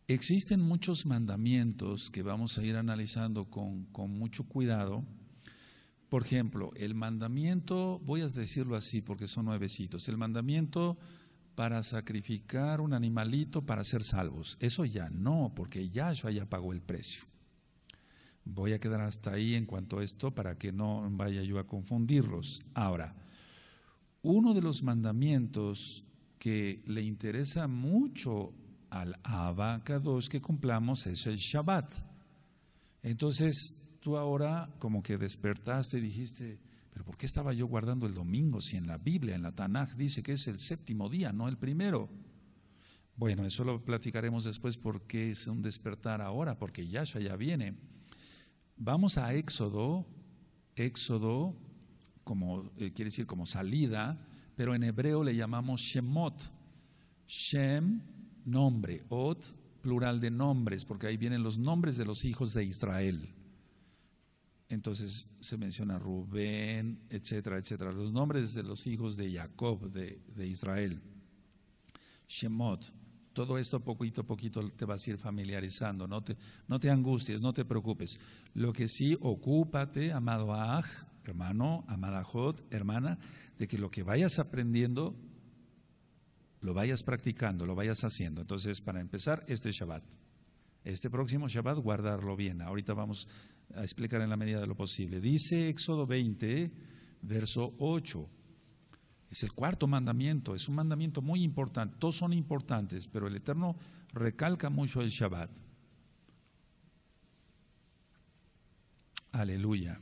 existen muchos mandamientos que vamos a ir analizando con mucho cuidado. Por ejemplo, el mandamiento, voy a decirlo así porque son nuevecitos, el mandamiento para sacrificar un animalito para ser salvos. Eso ya no, porque Yahshua ya pagó el precio. Voy a quedar hasta ahí en cuanto a esto para que no vaya yo a confundirlos. Ahora, uno de los mandamientos que le interesa mucho al Abba Kadosh que cumplamos es el Shabbat. Entonces, tú ahora como que despertaste y dijiste, Pero ¿por qué estaba yo guardando el domingo si en la Biblia, en la Tanaj, dice que es el séptimo día, no el primero? Bueno, eso lo platicaremos después porque es un despertar ahora, porque Yahshua ya viene. Vamos a Éxodo, como quiere decir como salida, pero en hebreo le llamamos Shemot. Shem, nombre, Ot, plural de nombres, porque ahí vienen los nombres de los hijos de Israel. Entonces se menciona Rubén, etcétera, etcétera, los nombres de los hijos de Jacob, de Israel. Shemot, todo esto poquito a poquito te vas a ir familiarizando, no te angusties, no te preocupes. Lo que sí, ocúpate, amado Aj, hermano, amada Jod, hermana, de que lo que vayas aprendiendo, lo vayas practicando, lo vayas haciendo. Entonces, para empezar, este Shabbat. Este próximo Shabbat, guardarlo bien. Ahorita vamos a explicar en la medida de lo posible. Dice Éxodo 20, verso 8. Es el cuarto mandamiento, es un mandamiento muy importante. Todos son importantes, pero el Eterno recalca mucho el Shabbat. Aleluya.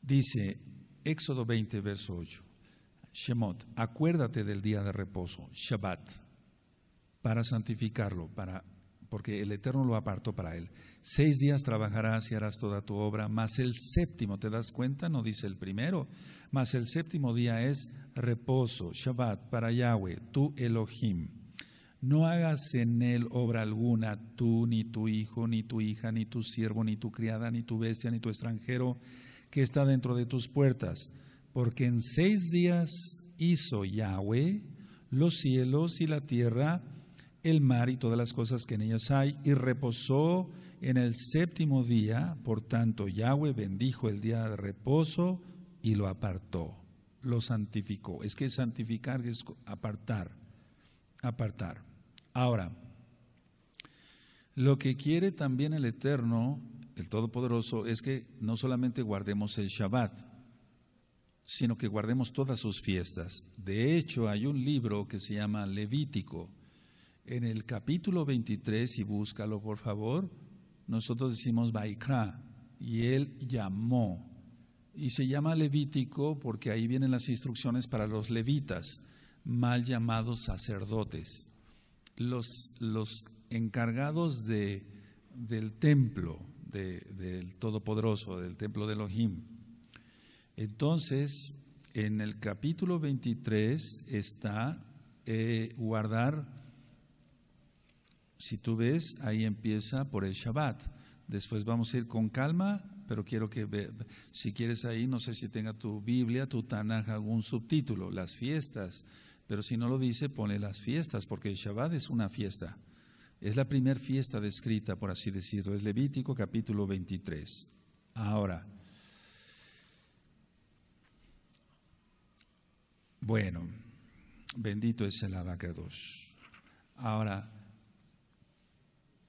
Dice Éxodo 20, verso 8. Shemot, acuérdate del día de reposo, Shabbat, para santificarlo, porque el Eterno lo apartó para él. 6 días trabajarás y harás toda tu obra, mas el séptimo, ¿te das cuenta? No dice el primero, mas el séptimo día es reposo, Shabbat, para Yahweh, tu Elohim. No hagas en él obra alguna, tú, ni tu hijo, ni tu hija, ni tu siervo, ni tu criada, ni tu bestia, ni tu extranjero, que está dentro de tus puertas. Porque en 6 días hizo Yahweh los cielos y la tierra, el mar y todas las cosas que en ellas hay, y reposó en el séptimo día. Por tanto, Yahweh bendijo el día de reposo y lo apartó, lo santificó. Es que santificar es apartar. Ahora, lo que quiere también el Eterno, el Todopoderoso, es que no solamente guardemos el Shabbat, sino que guardemos todas sus fiestas. De hecho, hay un libro que se llama Levítico. En el capítulo 23, y búscalo por favor, nosotros decimos Vaikra, y él llamó. Y se llama Levítico porque ahí vienen las instrucciones para los levitas, mal llamados sacerdotes, los encargados del templo del Todopoderoso, del templo de Elohim. Entonces, en el capítulo 23 está guardar, si tú ves, ahí empieza por el Shabbat. Después vamos a ir con calma, pero quiero que si quieres ahí, no sé si tenga tu Biblia, tu Tanaj, algún subtítulo, las fiestas, pero si no lo dice, ponle las fiestas, porque el Shabbat es una fiesta. Es la primera fiesta descrita, por así decirlo, es Levítico capítulo 23. Ahora, bueno, bendito es el Abacados. Ahora,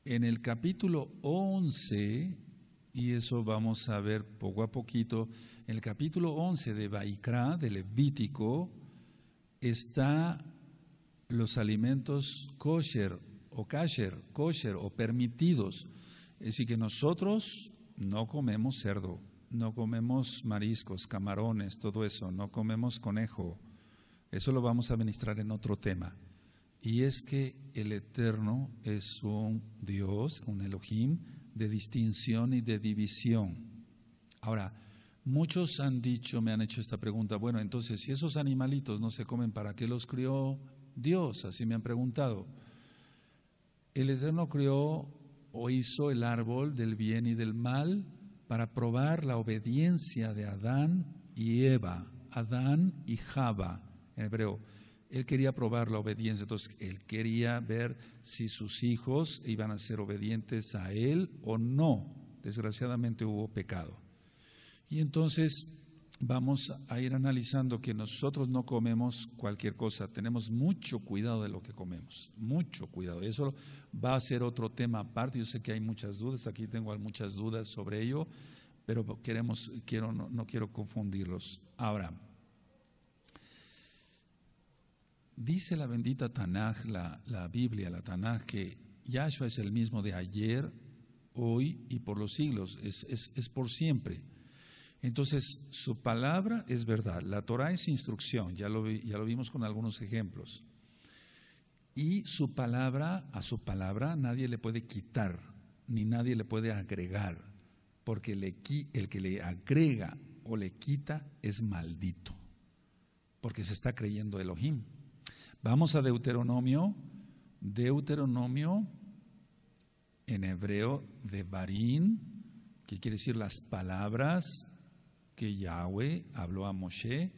en el capítulo 11, y eso vamos a ver poco a poquito, en el capítulo 11 de Vaikra, de Levítico, está los alimentos kosher o permitidos. Es decir, que nosotros no comemos cerdo, no comemos mariscos, camarones, todo eso, no comemos conejo. Eso lo vamos a ministrar en otro tema. Y es que el Eterno es un Dios, un Elohim, de distinción y de división. Ahora, muchos me han hecho esta pregunta, bueno, entonces, si esos animalitos no se comen, ¿para qué los crió Dios? Así me han preguntado. El Eterno crió o hizo el árbol del bien y del mal para probar la obediencia de Adán y Eva, Adán y Java, en hebreo. Él quería probar la obediencia, entonces él quería ver si sus hijos iban a ser obedientes a él o no. Desgraciadamente hubo pecado. Y entonces vamos a ir analizando que nosotros no comemos cualquier cosa, tenemos mucho cuidado de lo que comemos, mucho cuidado. Eso va a ser otro tema aparte, yo sé que hay muchas dudas, aquí tengo muchas dudas sobre ello, pero no quiero confundirlos. Ahora, dice la bendita Tanaj, la Biblia, la Tanaj, que Yahshua es el mismo de ayer, hoy y por los siglos, es por siempre. Entonces, su palabra es verdad. La Torah es instrucción, ya lo vimos con algunos ejemplos. Y su palabra, a su palabra nadie le puede quitar, ni nadie le puede agregar, porque el que le agrega o le quita es maldito, porque se está creyendo Elohim. Vamos a Deuteronomio en hebreo, Devarim, que quiere decir las palabras que Yahweh habló a Moshe.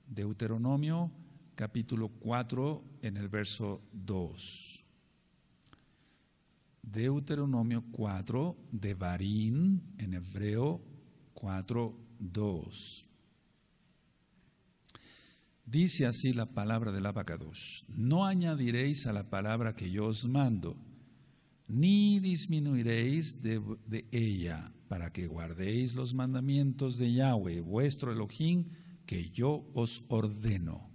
Deuteronomio capítulo 4 en el verso 2. Deuteronomio 4, Devarim en hebreo 4, 2. Dice así la palabra del Abacadosh: no añadiréis a la palabra que yo os mando, ni disminuiréis de ella, para que guardéis los mandamientos de Yahweh, vuestro Elohim, que yo os ordeno.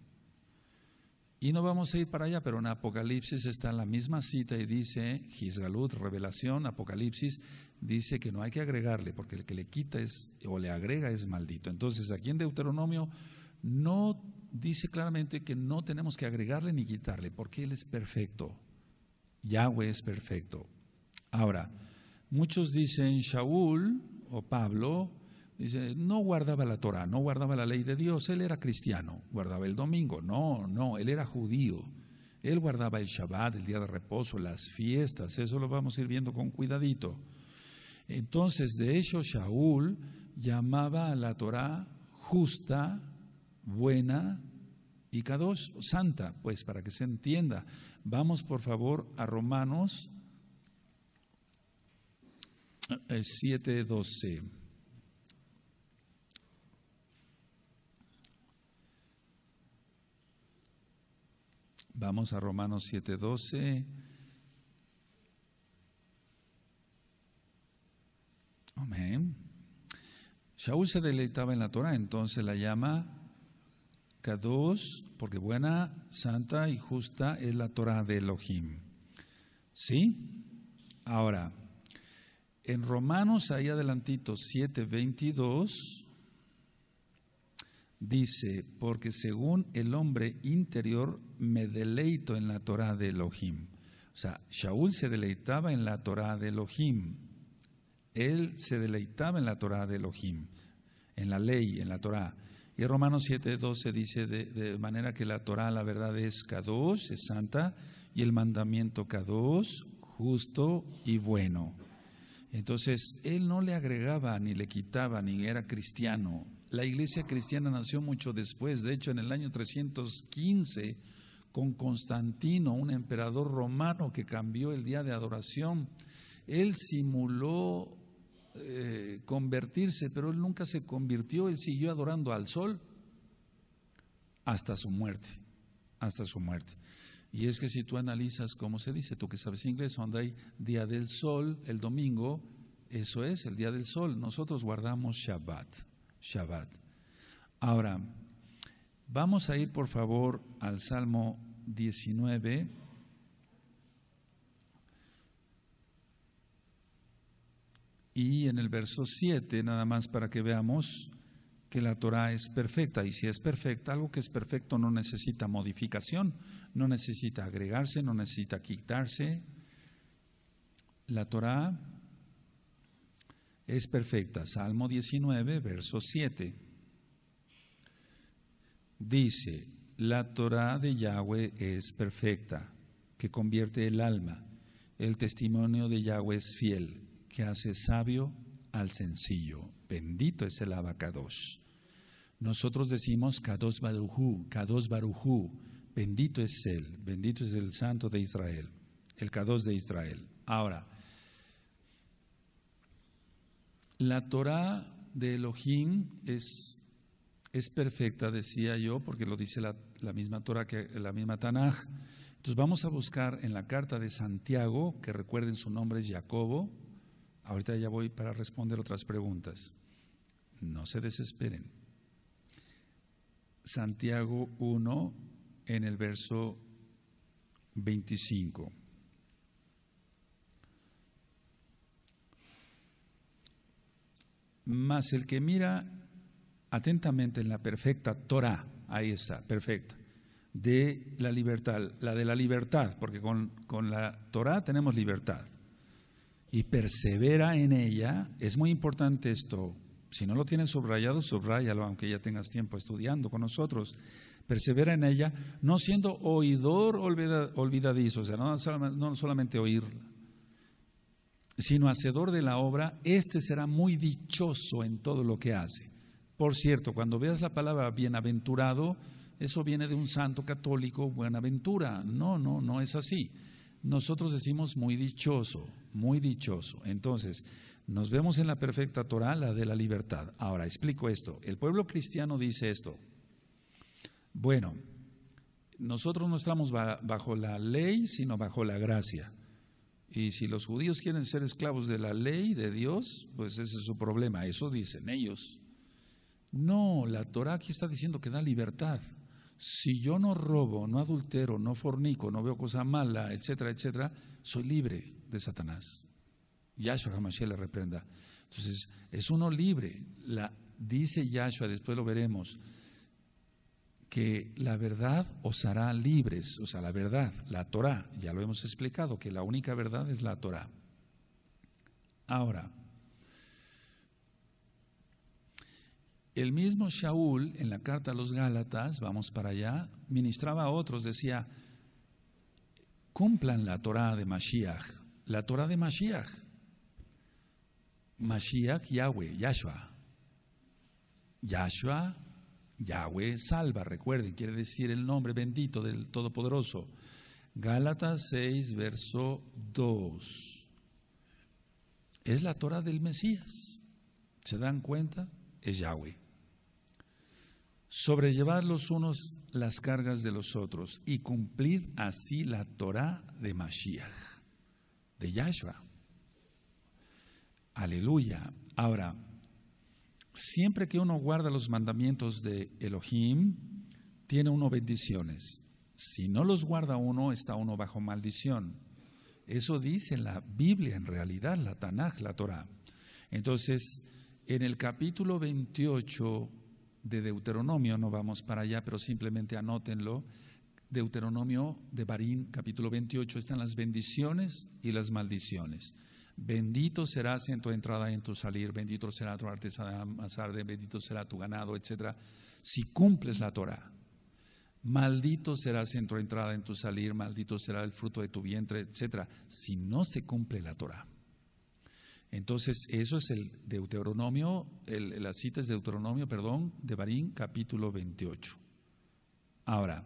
Y no vamos a ir para allá, pero en Apocalipsis está la misma cita y dice, Gizgalut, revelación, Apocalipsis, dice que no hay que agregarle, porque el que le quita o le agrega es maldito. Entonces aquí en Deuteronomio no dice claramente que no tenemos que agregarle ni quitarle, porque Él es perfecto. Yahweh es perfecto. Ahora, muchos dicen Shaul o Pablo, dice, no guardaba la Torah, no guardaba la ley de Dios, él era cristiano, guardaba el domingo. No, él era judío. Él guardaba el Shabbat, el día de reposo, las fiestas, eso lo vamos a ir viendo con cuidadito. Entonces, de hecho, Shaul llamaba a la Torah justa, buena y Kadosh, santa, pues para que se entienda. Vamos por favor a Romanos 7:12. Vamos a Romanos 7:12. Amén. Shaul se deleitaba en la Torah, entonces la llama Kadosh, porque buena, santa y justa es la Torah de Elohim. ¿Sí? Ahora, en Romanos, ahí adelantito, 7:22, dice, porque según el hombre interior me deleito en la Torah de Elohim. O sea, Shaul se deleitaba en la Torah de Elohim. Él se deleitaba en la Torah de Elohim, en la ley, en la Torah. Y Romanos 7:12 dice, de manera que la Torah, la verdad, es Kadosh, es santa, y el mandamiento Kadosh, justo y bueno. Entonces, él no le agregaba, ni le quitaba, ni era cristiano. La iglesia cristiana nació mucho después, de hecho en el año 315, con Constantino, un emperador romano que cambió el día de adoración. Él simuló convertirse, pero él nunca se convirtió, él siguió adorando al sol hasta su muerte, Y es que si tú analizas cómo se dice, tú que sabes inglés, donde hay día del sol, el domingo, eso es el día del sol. Nosotros guardamos Shabbat. Ahora, vamos a ir por favor al Salmo 19. Y en el verso 7, nada más para que veamos que la Torah es perfecta. Y si es perfecta, algo que es perfecto no necesita modificación, no necesita agregarse, no necesita quitarse. La Torah es perfecta. Salmo 19, verso 7. Dice, la Torah de Yahweh es perfecta, que convierte el alma. El testimonio de Yahweh es fiel, que hace sabio al sencillo. Bendito es el Abacadosh. Nosotros decimos Kadosh Barujú, bendito es Él, bendito es el Santo de Israel, el Kadosh de Israel. Ahora, la Torah de Elohim es perfecta, decía yo, porque lo dice la misma Torah, la misma Tanaj. Entonces vamos a buscar en la carta de Santiago, que recuerden su nombre es Jacobo. Ahorita ya voy para responder otras preguntas. No se desesperen. Santiago 1, en el verso 25. Mas el que mira atentamente en la perfecta Torah, ahí está, perfecta, de la libertad, la de la libertad, porque con la Torah tenemos libertad, y persevera en ella. Es muy importante esto. Si no lo tienes subrayado, subráyalo, aunque ya tengas tiempo estudiando con nosotros. Persevera en ella, no siendo oidor olvidadizo, o sea, no solamente oír, sino hacedor de la obra. Este será muy dichoso en todo lo que hace. Por cierto, cuando veas la palabra bienaventurado, eso viene de un santo católico, buenaventura. No es así. Nosotros decimos muy dichoso, muy dichoso. Entonces, nos vemos en la perfecta Torah, la de la libertad. Ahora, explico esto. El pueblo cristiano dice esto. Bueno, nosotros no estamos bajo la ley, sino bajo la gracia. Y si los judíos quieren ser esclavos de la ley de Dios, pues ese es su problema. Eso dicen ellos. No, la Torah aquí está diciendo que da libertad. Si yo no robo, no adultero, no fornico, no veo cosa mala, etcétera, etcétera, soy libre de Satanás. Yahshua HaMashiach le reprenda. Entonces, es uno libre. Dice Yahshua, después lo veremos, que la verdad os hará libres. O sea, la verdad, la Torah, ya lo hemos explicado, que la única verdad es la Torah. Ahora, el mismo Shaul, en la carta a los Gálatas, vamos para allá, ministraba a otros, decía, cumplan la Torah de Mashiach. La Torah de Mashiach. Mashiach, Yahweh, Yahshua. Yahshua, Yahweh salva, recuerden, quiere decir el nombre bendito del Todopoderoso. Gálatas 6, verso 2. Es la Torah del Mesías. ¿Se dan cuenta? Es Yahweh. Sobrellevad los unos las cargas de los otros y cumplid así la Torah de Mashiach, de Yahshua. Aleluya. Ahora, siempre que uno guarda los mandamientos de Elohim, tiene uno bendiciones. Si no los guarda uno, está uno bajo maldición. Eso dice la Biblia en realidad, la Tanaj, la Torah. Entonces, en el capítulo 28 de Deuteronomio, no vamos para allá, pero simplemente anótenlo, Deuteronomio de Barín, capítulo 28, están las bendiciones y las maldiciones. Bendito serás en tu entrada y en tu salir, bendito será tu artesana más arde, bendito será tu ganado, etcétera, si cumples la Torah. Maldito serás en tu entrada y en tu salir, maldito será el fruto de tu vientre, etcétera, si no se cumple la Torah. Entonces, eso es el Deuteronomio, la cita es Deuteronomio, de Barín, capítulo 28. Ahora,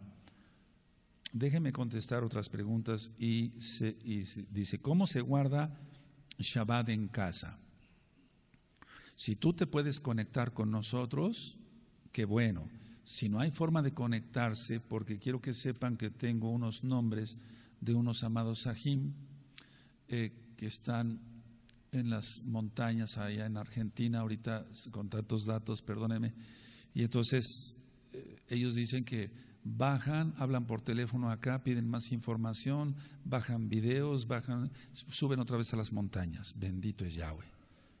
déjenme contestar otras preguntas y dice, ¿cómo se guarda Shabbat en casa? Si tú te puedes conectar con nosotros, qué bueno. Si no hay forma de conectarse, porque quiero que sepan que tengo unos nombres de unos amados Sahim que están en las montañas allá en Argentina, ahorita con tantos datos, perdónenme, y entonces ellos dicen que bajan, hablan por teléfono acá, piden más información, bajan videos, suben otra vez a las montañas. Bendito es Yahweh.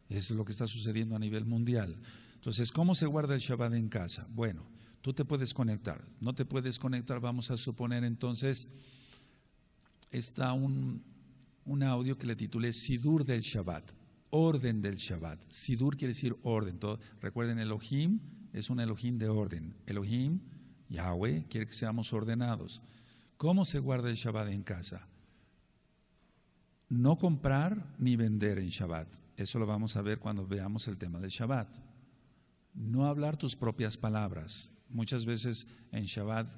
Eso es lo que está sucediendo a nivel mundial. Entonces, ¿cómo se guarda el Shabbat en casa? Bueno, tú te puedes conectar. No te puedes conectar, vamos a suponer entonces, está un audio que le titulé Sidur del Shabbat, orden del Shabbat. Sidur quiere decir orden. Recuerden, Elohim es un Elohim de orden. Elohim, Yahweh, quiere que seamos ordenados. ¿Cómo se guarda el Shabbat en casa? No comprar ni vender en Shabbat. Eso lo vamos a ver cuando veamos el tema del Shabbat. No hablar tus propias palabras. Muchas veces en Shabbat,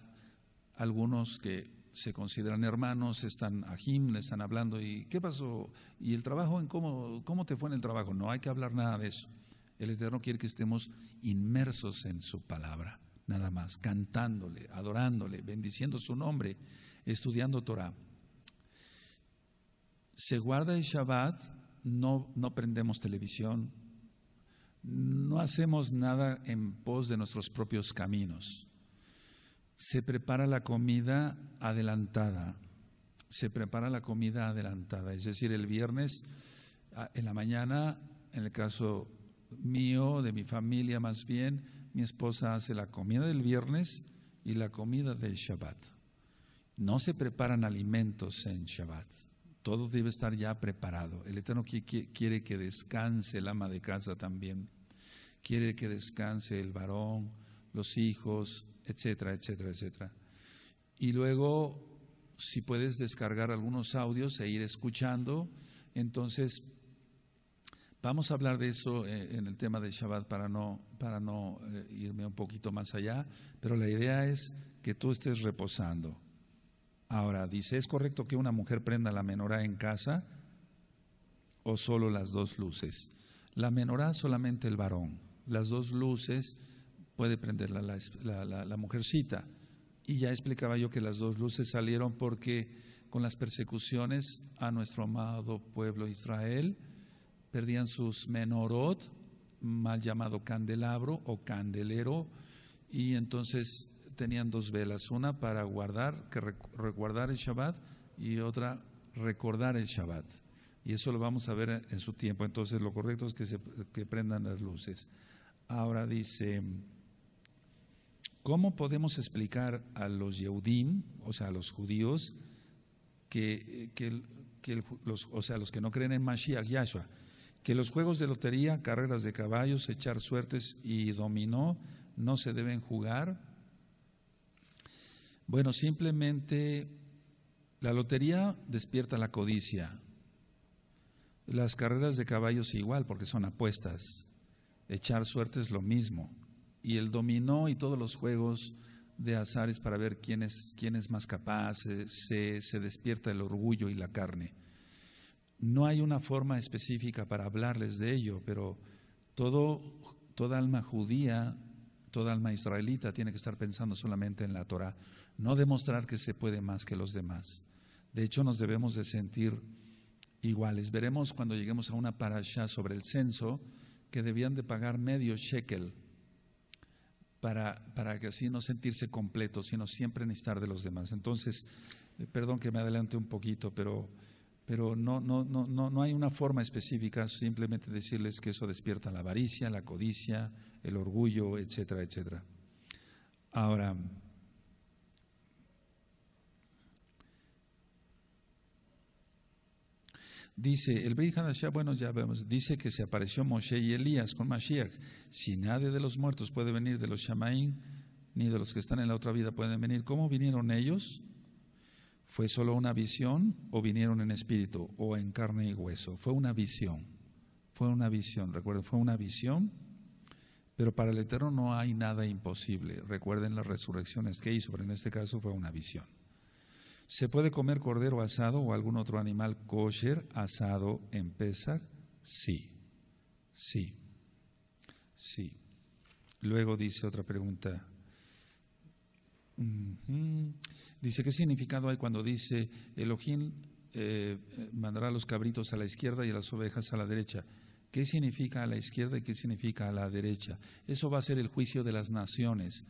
algunos que se consideran hermanos, están ajim, le están hablando, ¿y qué pasó? ¿Y el trabajo? ¿Cómo te fue en el trabajo? No hay que hablar nada de eso. El Eterno quiere que estemos inmersos en su palabra, nada más, cantándole, adorándole, bendiciendo su nombre, estudiando Torah. Se guarda el Shabbat, no prendemos televisión, no hacemos nada en pos de nuestros propios caminos. Se prepara la comida adelantada. Es decir, el viernes en la mañana, en el caso mío, de mi familia más bien, mi esposa hace la comida del viernes y la comida del Shabbat. No se preparan alimentos en Shabbat. Todo debe estar ya preparado. El Eterno quiere que descanse el ama de casa también. Quiere que descanse el varón, los hijos, etcétera, etcétera, etcétera. Y luego, si puedes descargar algunos audios e ir escuchando, entonces vamos a hablar de eso en el tema del Shabbat para no irme un poquito más allá, pero la idea es que tú estés reposando. Ahora, dice, ¿es correcto que una mujer prenda la menorá en casa o solo las dos luces? La menorá solamente el varón, las dos luces puede prenderla la mujercita. Y ya explicaba yo que las dos luces salieron porque con las persecuciones a nuestro amado pueblo Israel, perdían sus menorot, mal llamado candelabro o candelero, y entonces tenían dos velas, una para resguardar el Shabbat y otra recordar el Shabbat. Y eso lo vamos a ver en su tiempo. Entonces lo correcto es que prendan las luces. Ahora dice, ¿cómo podemos explicar a los Yehudim, o sea, a los judíos, los que no creen en Mashiach, Yahshua, que los juegos de lotería, carreras de caballos, echar suertes y dominó no se deben jugar? Bueno, simplemente la lotería despierta la codicia. Las carreras de caballos igual, porque son apuestas. Echar suertes lo mismo. Y el dominó y todos los juegos de azares para ver quién es más capaz, se despierta el orgullo y la carne. No hay una forma específica para hablarles de ello, pero toda alma judía, toda alma israelita tiene que estar pensando solamente en la Torah, no demostrar que se puede más que los demás. De hecho, nos debemos de sentir iguales. Veremos cuando lleguemos a una parashá sobre el censo que debían de pagar medio shekel para que así no sentirse completos, sino siempre necesitar de los demás. Entonces, perdón que me adelante un poquito, pero no hay una forma específica, simplemente decirles que eso despierta la avaricia, la codicia, el orgullo, etcétera, etcétera. Ahora, dice, el Brit Hadashah, bueno, ya vemos, dice que se apareció Moshe y Elías con Mashiach. Si nadie de los muertos puede venir de los Shamaín, ni de los que están en la otra vida pueden venir, ¿cómo vinieron ellos? ¿Fue solo una visión o vinieron en espíritu o en carne y hueso? Fue una visión, recuerden, fue una visión, pero para el Eterno no hay nada imposible. Recuerden las resurrecciones que hizo, pero en este caso fue una visión. ¿Se puede comer cordero asado o algún otro animal kosher asado en Pesach? Sí. Luego dice otra pregunta. Dice, ¿qué significado hay cuando dice Elohim mandará a los cabritos a la izquierda y a las ovejas a la derecha? ¿Qué significa a la izquierda y qué significa a la derecha? Eso va a ser el juicio de las naciones.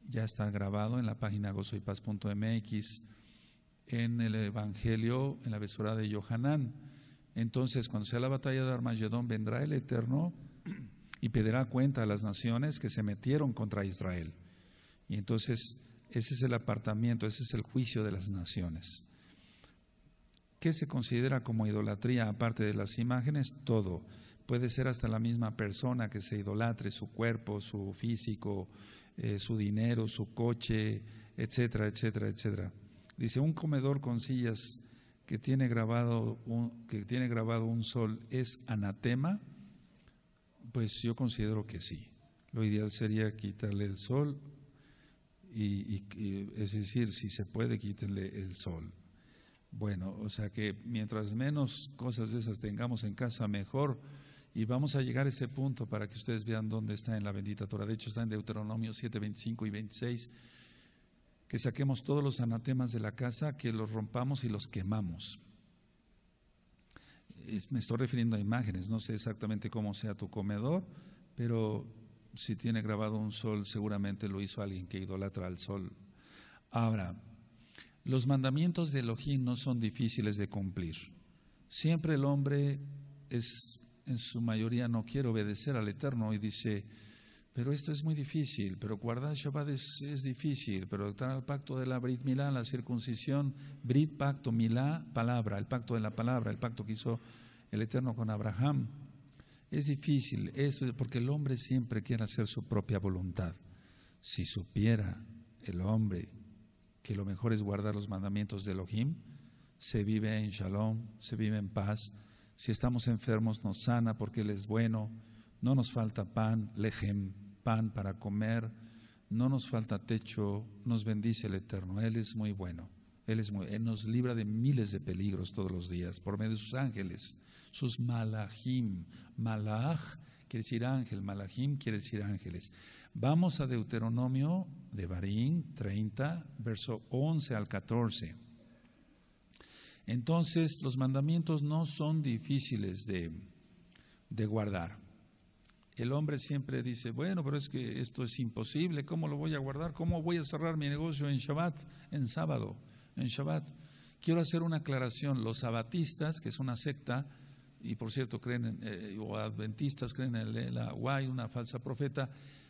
Ya está grabado en la página gozoypaz.mx, en el Evangelio, en la Besorá de Yohanan. Entonces, cuando sea la batalla de Armagedón, vendrá el Eterno y pedirá cuenta a las naciones que se metieron contra Israel. Y entonces, ese es el apartamiento, ese es el juicio de las naciones. ¿Qué se considera como idolatría aparte de las imágenes? Todo. Puede ser hasta la misma persona que se idolatre, su cuerpo, su físico, su dinero, su coche, etcétera, etcétera, etcétera. Dice, un comedor con sillas que tiene grabado un sol, ¿es anatema? Pues yo considero que sí. Lo ideal sería quitarle el sol y es decir, si se puede, quítenle el sol. Bueno, o sea que mientras menos cosas de esas tengamos en casa, mejor. Y vamos a llegar a ese punto para que ustedes vean dónde está en la bendita Torah. De hecho, está en Deuteronomio 7, 25 y 26. Que saquemos todos los anatemas de la casa, que los rompamos y los quemamos. Me estoy refiriendo a imágenes, no sé exactamente cómo sea tu comedor, pero si tiene grabado un sol, seguramente lo hizo alguien que idolatra al sol. Ahora, los mandamientos de Elohim no son difíciles de cumplir. Siempre el hombre en su mayoría no quiere obedecer al Eterno y dice, Pero esto es muy difícil, pero guardar Shabbat es difícil, pero estar al pacto de la Brit Milá, la circuncisión, Brit, pacto, Milá, palabra, el pacto de la palabra, el pacto que hizo el Eterno con Abraham, es difícil, eso porque el hombre siempre quiere hacer su propia voluntad. Si supiera el hombre que lo mejor es guardar los mandamientos de Elohim, se vive en shalom, se vive en paz. Si estamos enfermos nos sana porque Él es bueno, no nos falta pan, lejem, pan para comer, no nos falta techo, nos bendice el Eterno, Él es muy bueno, Él nos libra de miles de peligros todos los días por medio de sus ángeles, sus malachim. Malach quiere decir ángel, malachim quiere decir ángeles. Vamos a Deuteronomio de Barín 30, verso 11 al 14. Entonces, los mandamientos no son difíciles de guardar. El hombre siempre dice, bueno, pero es que esto es imposible, ¿cómo lo voy a guardar? ¿Cómo voy a cerrar mi negocio en Shabbat, en sábado, en Shabbat? Quiero hacer una aclaración, los sabatistas, que es una secta, y por cierto creen o adventistas creen en la Guay, una falsa profeta,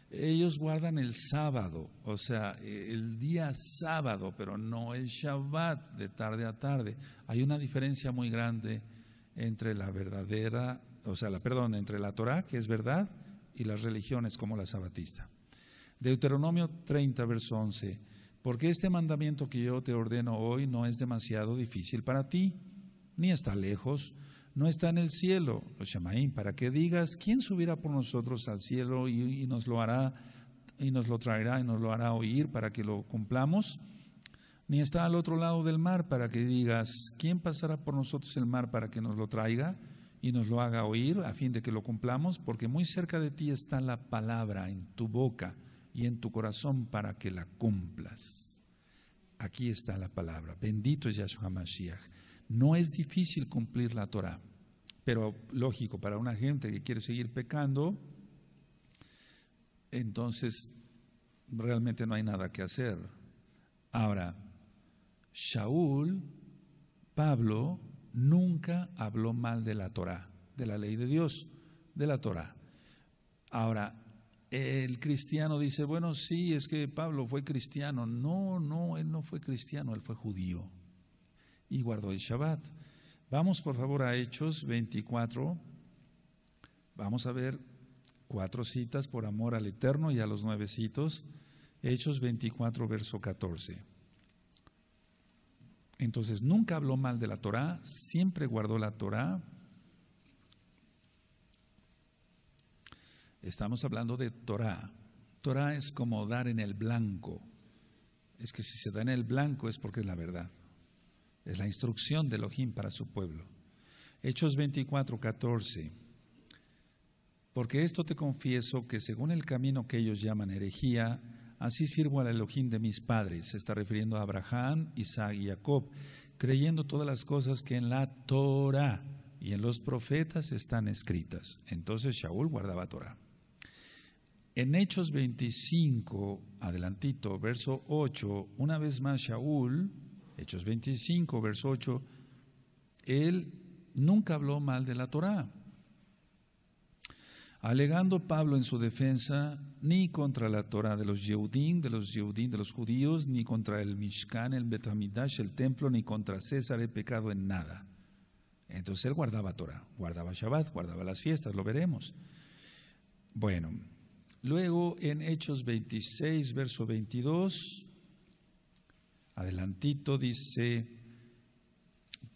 ellos guardan el sábado, o sea, el día sábado, pero no el Shabbat de tarde a tarde. Hay una diferencia muy grande entre la verdadera, entre la Torah, que es verdad, y las religiones como la sabatista. Deuteronomio 30, verso 11. Porque este mandamiento que yo te ordeno hoy no es demasiado difícil para ti, ni está lejos, no está en el cielo, los Shemaim, para que digas, ¿quién subirá por nosotros al cielo y nos lo hará, y nos lo traerá y nos lo hará oír para que lo cumplamos? Ni está al otro lado del mar para que digas, ¿quién pasará por nosotros el mar para que nos lo traiga y nos lo haga oír a fin de que lo cumplamos? Porque muy cerca de ti está la palabra en tu boca y en tu corazón para que la cumplas. Aquí está la palabra. Bendito es Yahshua Mashiach. No es difícil cumplir la Torah, pero lógico, para una gente que quiere seguir pecando, entonces realmente no hay nada que hacer. Ahora, Shaul, Pablo, nunca habló mal de la Torah, de la ley de Dios, de la Torah. Ahora, el cristiano dice, bueno, sí, es que Pablo fue cristiano. No, él no fue cristiano, él fue judío y guardó el Shabbat. Vamos por favor a Hechos 24, vamos a ver 4 citas por amor al Eterno y a los nuevecitos. Hechos 24, verso 14. Entonces, nunca habló mal de la Torah, siempre guardó la Torah. Estamos hablando de Torah. Torah es como dar en el blanco. Es que si se da en el blanco es porque es la verdad. Es la instrucción de Elohim para su pueblo. Hechos 24, 14. Porque esto te confieso que según el camino que ellos llaman herejía, así sirvo al Elohim de mis padres. Se está refiriendo a Abraham, Isaac y Jacob, creyendo todas las cosas que en la Torah y en los profetas están escritas. Entonces Shaul guardaba Torah. En Hechos 25, adelantito, verso 8, una vez más Shaul, Hechos 25, verso 8, él nunca habló mal de la Torah. Alegando Pablo en su defensa, ni contra la Torah de los Yehudim, de los judíos, ni contra el Mishkan, el Bet Hamidash, el templo, ni contra César he pecado en nada. Entonces él guardaba Torah, guardaba Shabbat, guardaba las fiestas, lo veremos. Bueno, luego en Hechos 26, verso 22, adelantito dice,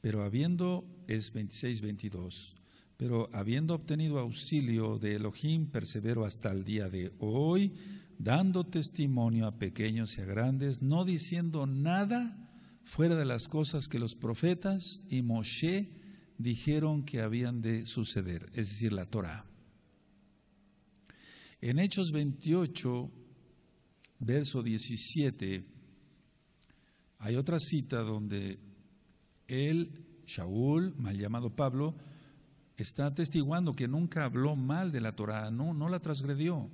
pero habiendo, es 26, 22, pero habiendo obtenido auxilio de Elohim, persevero hasta el día de hoy, dando testimonio a pequeños y a grandes, no diciendo nada fuera de las cosas que los profetas y Moshe dijeron que habían de suceder, es decir, la Torah. En Hechos 28, verso 17, hay otra cita donde él, Shaul, mal llamado Pablo, está atestiguando que nunca habló mal de la Torah, no la transgredió.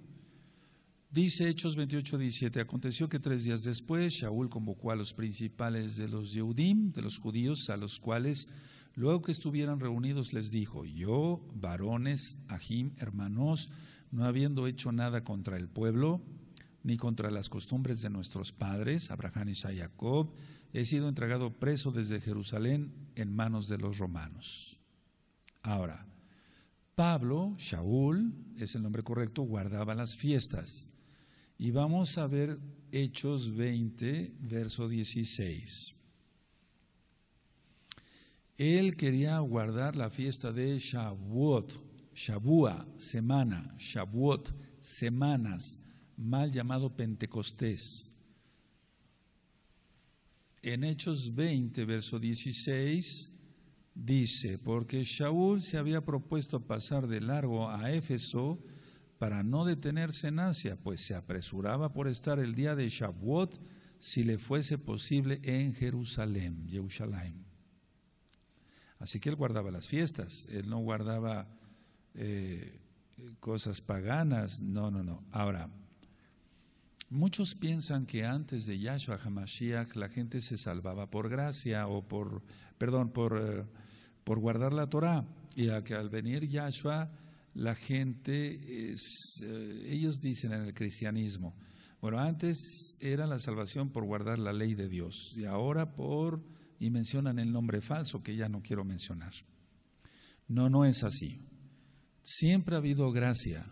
Dice Hechos 28, 17, aconteció que 3 días después Shaul convocó a los principales de los Yehudim, de los judíos, a los cuales luego que estuvieran reunidos les dijo, yo, varones, Ahim, hermanos, no habiendo hecho nada contra el pueblo, ni contra las costumbres de nuestros padres, Abraham, Isaac y Jacob, he sido entregado preso desde Jerusalén en manos de los romanos. Ahora, Pablo, Shaul, es el nombre correcto, guardaba las fiestas. Y vamos a ver Hechos 20, verso 16. Él quería guardar la fiesta de Shavuot, Shavua, semana, Shavuot, semanas, mal llamado Pentecostés. En Hechos 20, verso 16, dice, porque Shaul se había propuesto pasar de largo a Éfeso para no detenerse en Asia, pues se apresuraba por estar el día de Shavuot, si le fuese posible, en Jerusalén, Jerusalén. Así que él guardaba las fiestas, él no guardaba cosas paganas, no. Ahora, muchos piensan que antes de Yahshua HaMashiach la gente se salvaba por gracia o por guardar la Torah, y a que al venir Yahshua la gente, ellos dicen en el cristianismo, bueno, antes era la salvación por guardar la ley de Dios y ahora y mencionan el nombre falso que ya no quiero mencionar. No es así. Siempre ha habido gracia.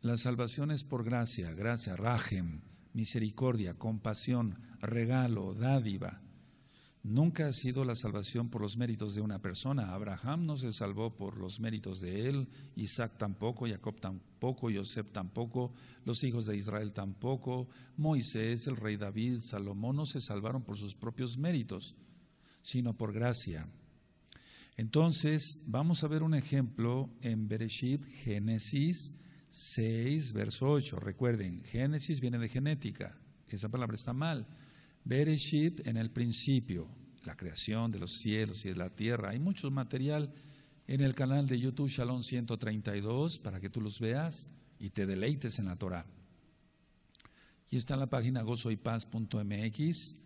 La salvación es por gracia, rajem, misericordia, compasión, regalo, dádiva. Nunca ha sido la salvación por los méritos de una persona. Abraham no se salvó por los méritos de él, Isaac tampoco, Jacob tampoco, Yosef tampoco, los hijos de Israel tampoco, Moisés, el rey David, Salomón no se salvaron por sus propios méritos, sino por gracia. Entonces, vamos a ver un ejemplo en Bereshit, Génesis 6, verso 8. Recuerden, Génesis viene de genética, esa palabra está mal. Bereshit, en el principio, la creación de los cielos y de la tierra. Hay mucho material en el canal de YouTube Shalom 132 para que tú los veas y te deleites en la Torah. Y está en la página gozoypaz.mx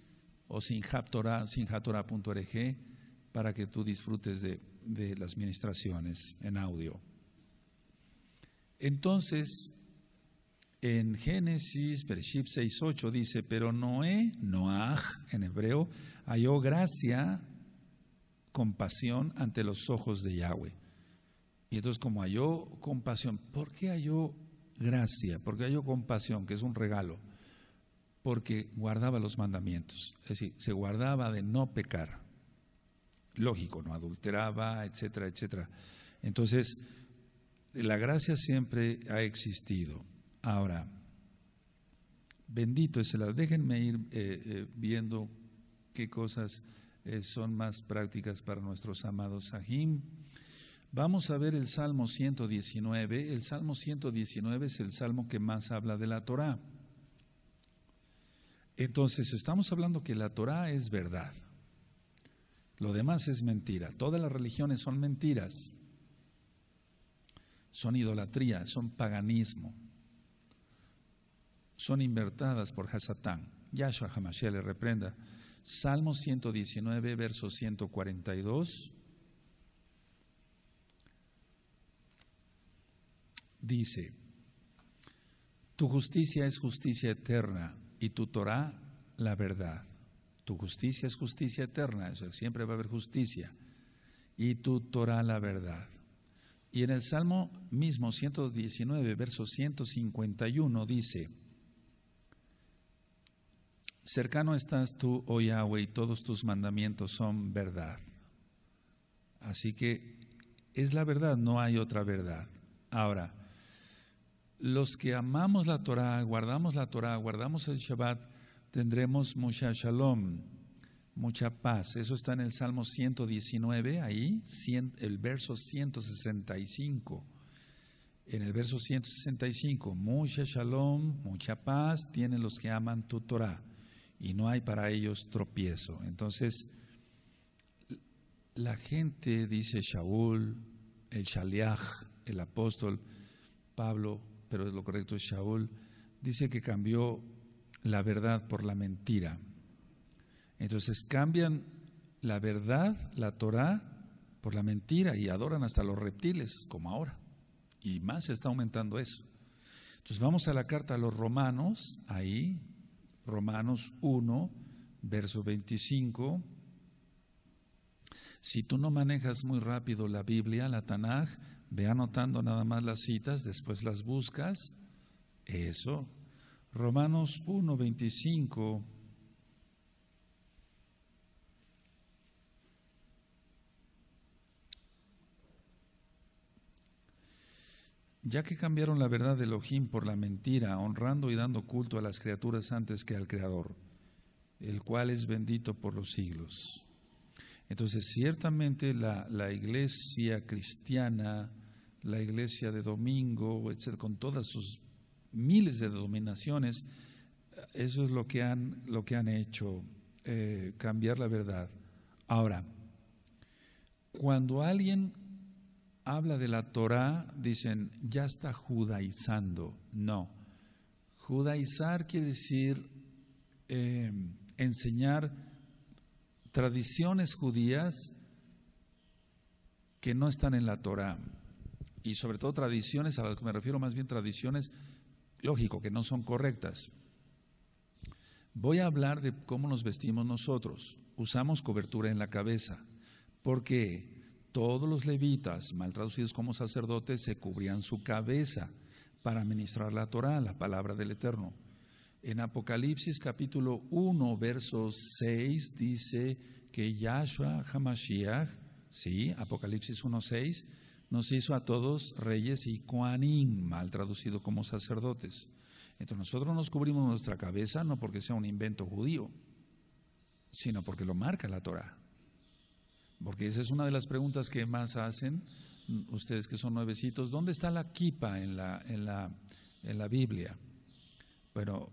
o sinjatorah.org para que tú disfrutes de las ministraciones en audio. Entonces, en Génesis, Bereshit 6:8 dice, pero Noaj, en hebreo, halló gracia, compasión ante los ojos de Yahweh. Y entonces, como halló compasión, ¿por qué halló gracia? ¿Por qué halló compasión, que es un regalo? Porque guardaba los mandamientos, es decir, se guardaba de no pecar. Lógico, no adulteraba, etcétera, etcétera. Entonces, la gracia siempre ha existido. Ahora, bendito es el Adonai. Déjenme ir viendo qué cosas son más prácticas para nuestros amados Sahim. Vamos a ver el Salmo 119. El Salmo 119 es el salmo que más habla de la Torah. Entonces, estamos hablando que la Torah es verdad. Lo demás es mentira. Todas las religiones son mentiras. Son idolatría, son paganismo. Son inventadas por Hasatán. Yahshua HaMashiach le reprenda. Salmo 119, verso 142. Dice, tu justicia es justicia eterna y tu Torah la verdad. Tu justicia es justicia eterna, eso, siempre va a haber justicia. Y tu Torah la verdad. Y en el Salmo mismo 119, verso 151 dice, cercano estás tú, oh Yahweh, y todos tus mandamientos son verdad. Así que es la verdad, no hay otra verdad. Ahora, los que amamos la Torah, guardamos el Shabbat, tendremos mucha shalom, mucha paz. Eso está en el Salmo 119, ahí, el verso 165. En el verso 165, mucha shalom, mucha paz tienen los que aman tu Torah, y no hay para ellos tropiezo. Entonces, la gente dice Shaul, el Shaliach, el apóstol Pablo, pero lo correcto es Shaul, dice que cambió la verdad por la mentira. Entonces cambian la verdad, la Torah, por la mentira y adoran hasta los reptiles, como ahora. Y más se está aumentando eso. Entonces vamos a la carta a los Romanos, ahí, Romanos 1, verso 25. Si tú no manejas muy rápido la Biblia, la Tanaj, ve anotando nada más las citas, después las buscas. Eso. Romanos 1, 25. Ya que cambiaron la verdad de Elohim por la mentira, honrando y dando culto a las criaturas antes que al Creador, el cual es bendito por los siglos. Entonces, ciertamente la iglesia cristiana, la iglesia de domingo, etcétera, con todas sus miles de denominaciones, eso es lo que han hecho, cambiar la verdad. Ahora, cuando alguien habla de la Torá, dicen, ya está judaizando. No, judaizar quiere decir enseñar tradiciones judías que no están en la Torá, y sobre todo tradiciones, a las que me refiero más bien tradiciones, lógico, que no son correctas. Voy a hablar de cómo nos vestimos nosotros. Usamos cobertura en la cabeza, porque todos los levitas, mal traducidos como sacerdotes, se cubrían su cabeza para ministrar la Torá, la palabra del Eterno. En Apocalipsis capítulo 1, verso 6, dice que Yahshua HaMashiach, sí, Apocalipsis 1, 6, nos hizo a todos reyes y kohanim, mal traducido como sacerdotes. Entonces nosotros nos cubrimos nuestra cabeza no porque sea un invento judío, sino porque lo marca la Torá. Porque esa es una de las preguntas que más hacen ustedes que son nuevecitos. ¿Dónde está la kipa en la Biblia? Bueno,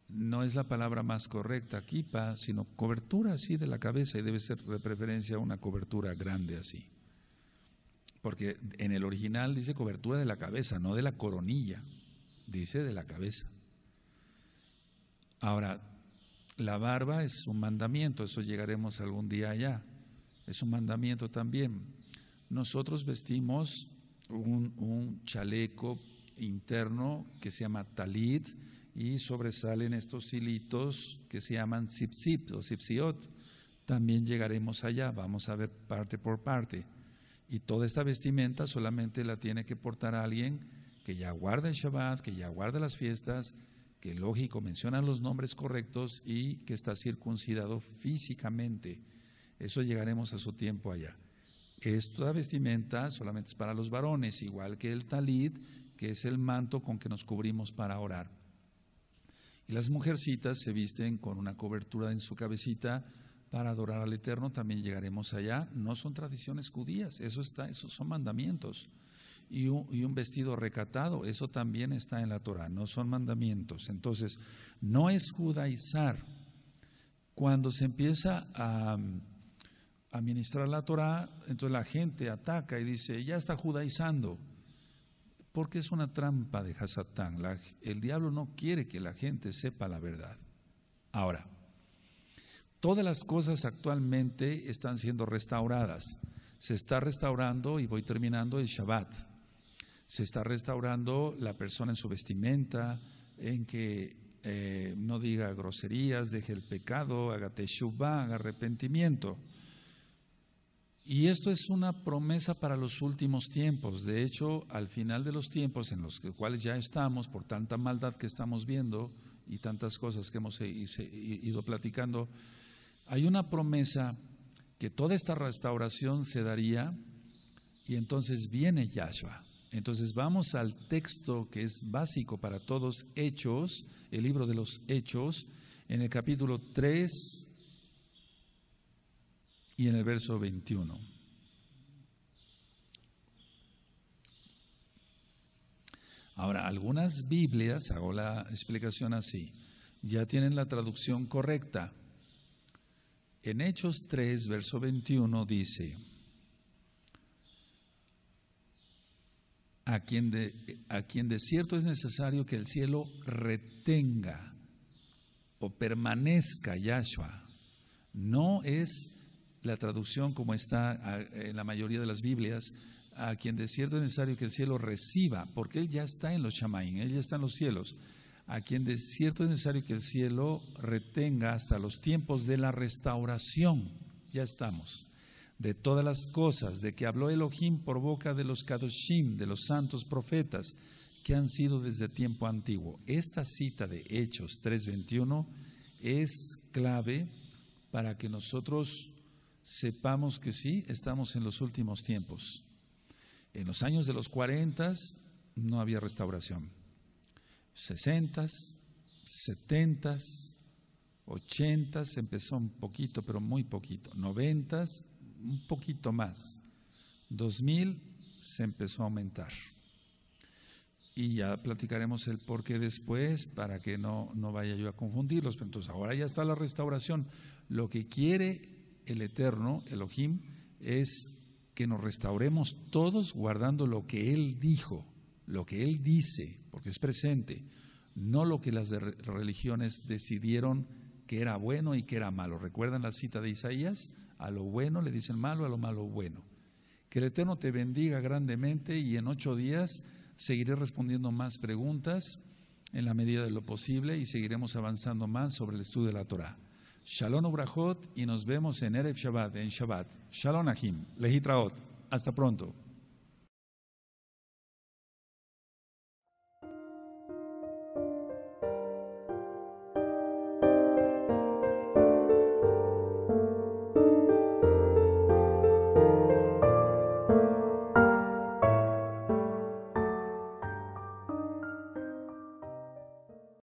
no es la palabra más correcta, kipa, sino cobertura así de la cabeza, y debe ser de preferencia una cobertura grande así. Porque en el original dice cobertura de la cabeza, no de la coronilla, dice de la cabeza. Ahora, la barba es un mandamiento, eso llegaremos algún día allá. Es un mandamiento también. Nosotros vestimos un chaleco interno que se llama talit, y sobresalen estos hilitos que se llaman tzipzip o tzipziot. También llegaremos allá, vamos a ver parte por parte. Y toda esta vestimenta solamente la tiene que portar alguien que ya guarda el Shabbat, que ya guarda las fiestas, que lógico menciona los nombres correctos y que está circuncidado físicamente. Eso llegaremos a su tiempo allá. Esta vestimenta solamente es para los varones, igual que el talit, que es el manto con que nos cubrimos para orar. Y las mujercitas se visten con una cobertura en su cabecita para adorar al Eterno, también llegaremos allá. No son tradiciones judías, esos son mandamientos. Y un vestido recatado, eso también está en la Torah, no son mandamientos. Entonces, no es judaizar. Cuando se empieza a ministrar la Torah, entonces la gente ataca y dice, ya está judaizando, porque es una trampa de Hasatán. El diablo no quiere que la gente sepa la verdad. Ahora, todas las cosas actualmente están siendo restauradas. Se está restaurando, y voy terminando, el Shabbat. Se está restaurando la persona en su vestimenta, en que no diga groserías, deje el pecado, haga teshuvah, haga arrepentimiento. Y esto es una promesa para los últimos tiempos. De hecho, al final de los tiempos en los cuales ya estamos, por tanta maldad que estamos viendo y tantas cosas que hemos ido platicando, hay una promesa que toda esta restauración se daría, y entonces viene Yahshua. Entonces vamos al texto que es básico para todos, Hechos, el libro de los Hechos, en el capítulo 3 y en el verso 21. Ahora, algunas Biblias, hago la explicación así, ya tienen la traducción correcta. En Hechos 3, verso 21 dice, a quien de cierto es necesario que el cielo retenga o permanezca Yahshua. No es la traducción como está en la mayoría de las Biblias, a quien de cierto es necesario que el cielo reciba, porque Él ya está en los Shamaim, Él ya está en los cielos, a quien de cierto es necesario que el cielo retenga hasta los tiempos de la restauración, ya estamos, de todas las cosas, de que habló Elohim por boca de los Kadoshim, de los santos profetas, que han sido desde tiempo antiguo. Esta cita de Hechos 3:21 es clave para que nosotros sepamos que sí, estamos en los últimos tiempos. En los años de los 40 no había restauración. 60, 70, 80 empezó un poquito, pero muy poquito. 90, un poquito más. 2000 se empezó a aumentar. Y ya platicaremos el por qué después, para que no vaya yo a confundirlos. Pero entonces ahora ya está la restauración. Lo que quiere el Eterno, Elohim, es que nos restauremos todos guardando lo que Él dijo, lo que Él dice, porque es presente, no lo que las religiones decidieron que era bueno y que era malo. ¿Recuerdan la cita de Isaías? A lo bueno le dicen malo, a lo malo bueno. Que el Eterno te bendiga grandemente y en 8 días seguiré respondiendo más preguntas en la medida de lo posible y seguiremos avanzando más sobre el estudio de la Torah. Shalom ubrachot y nos vemos en Erev Shabbat, en Shabbat. Shalom Ahim, Lehitraot. Hasta pronto.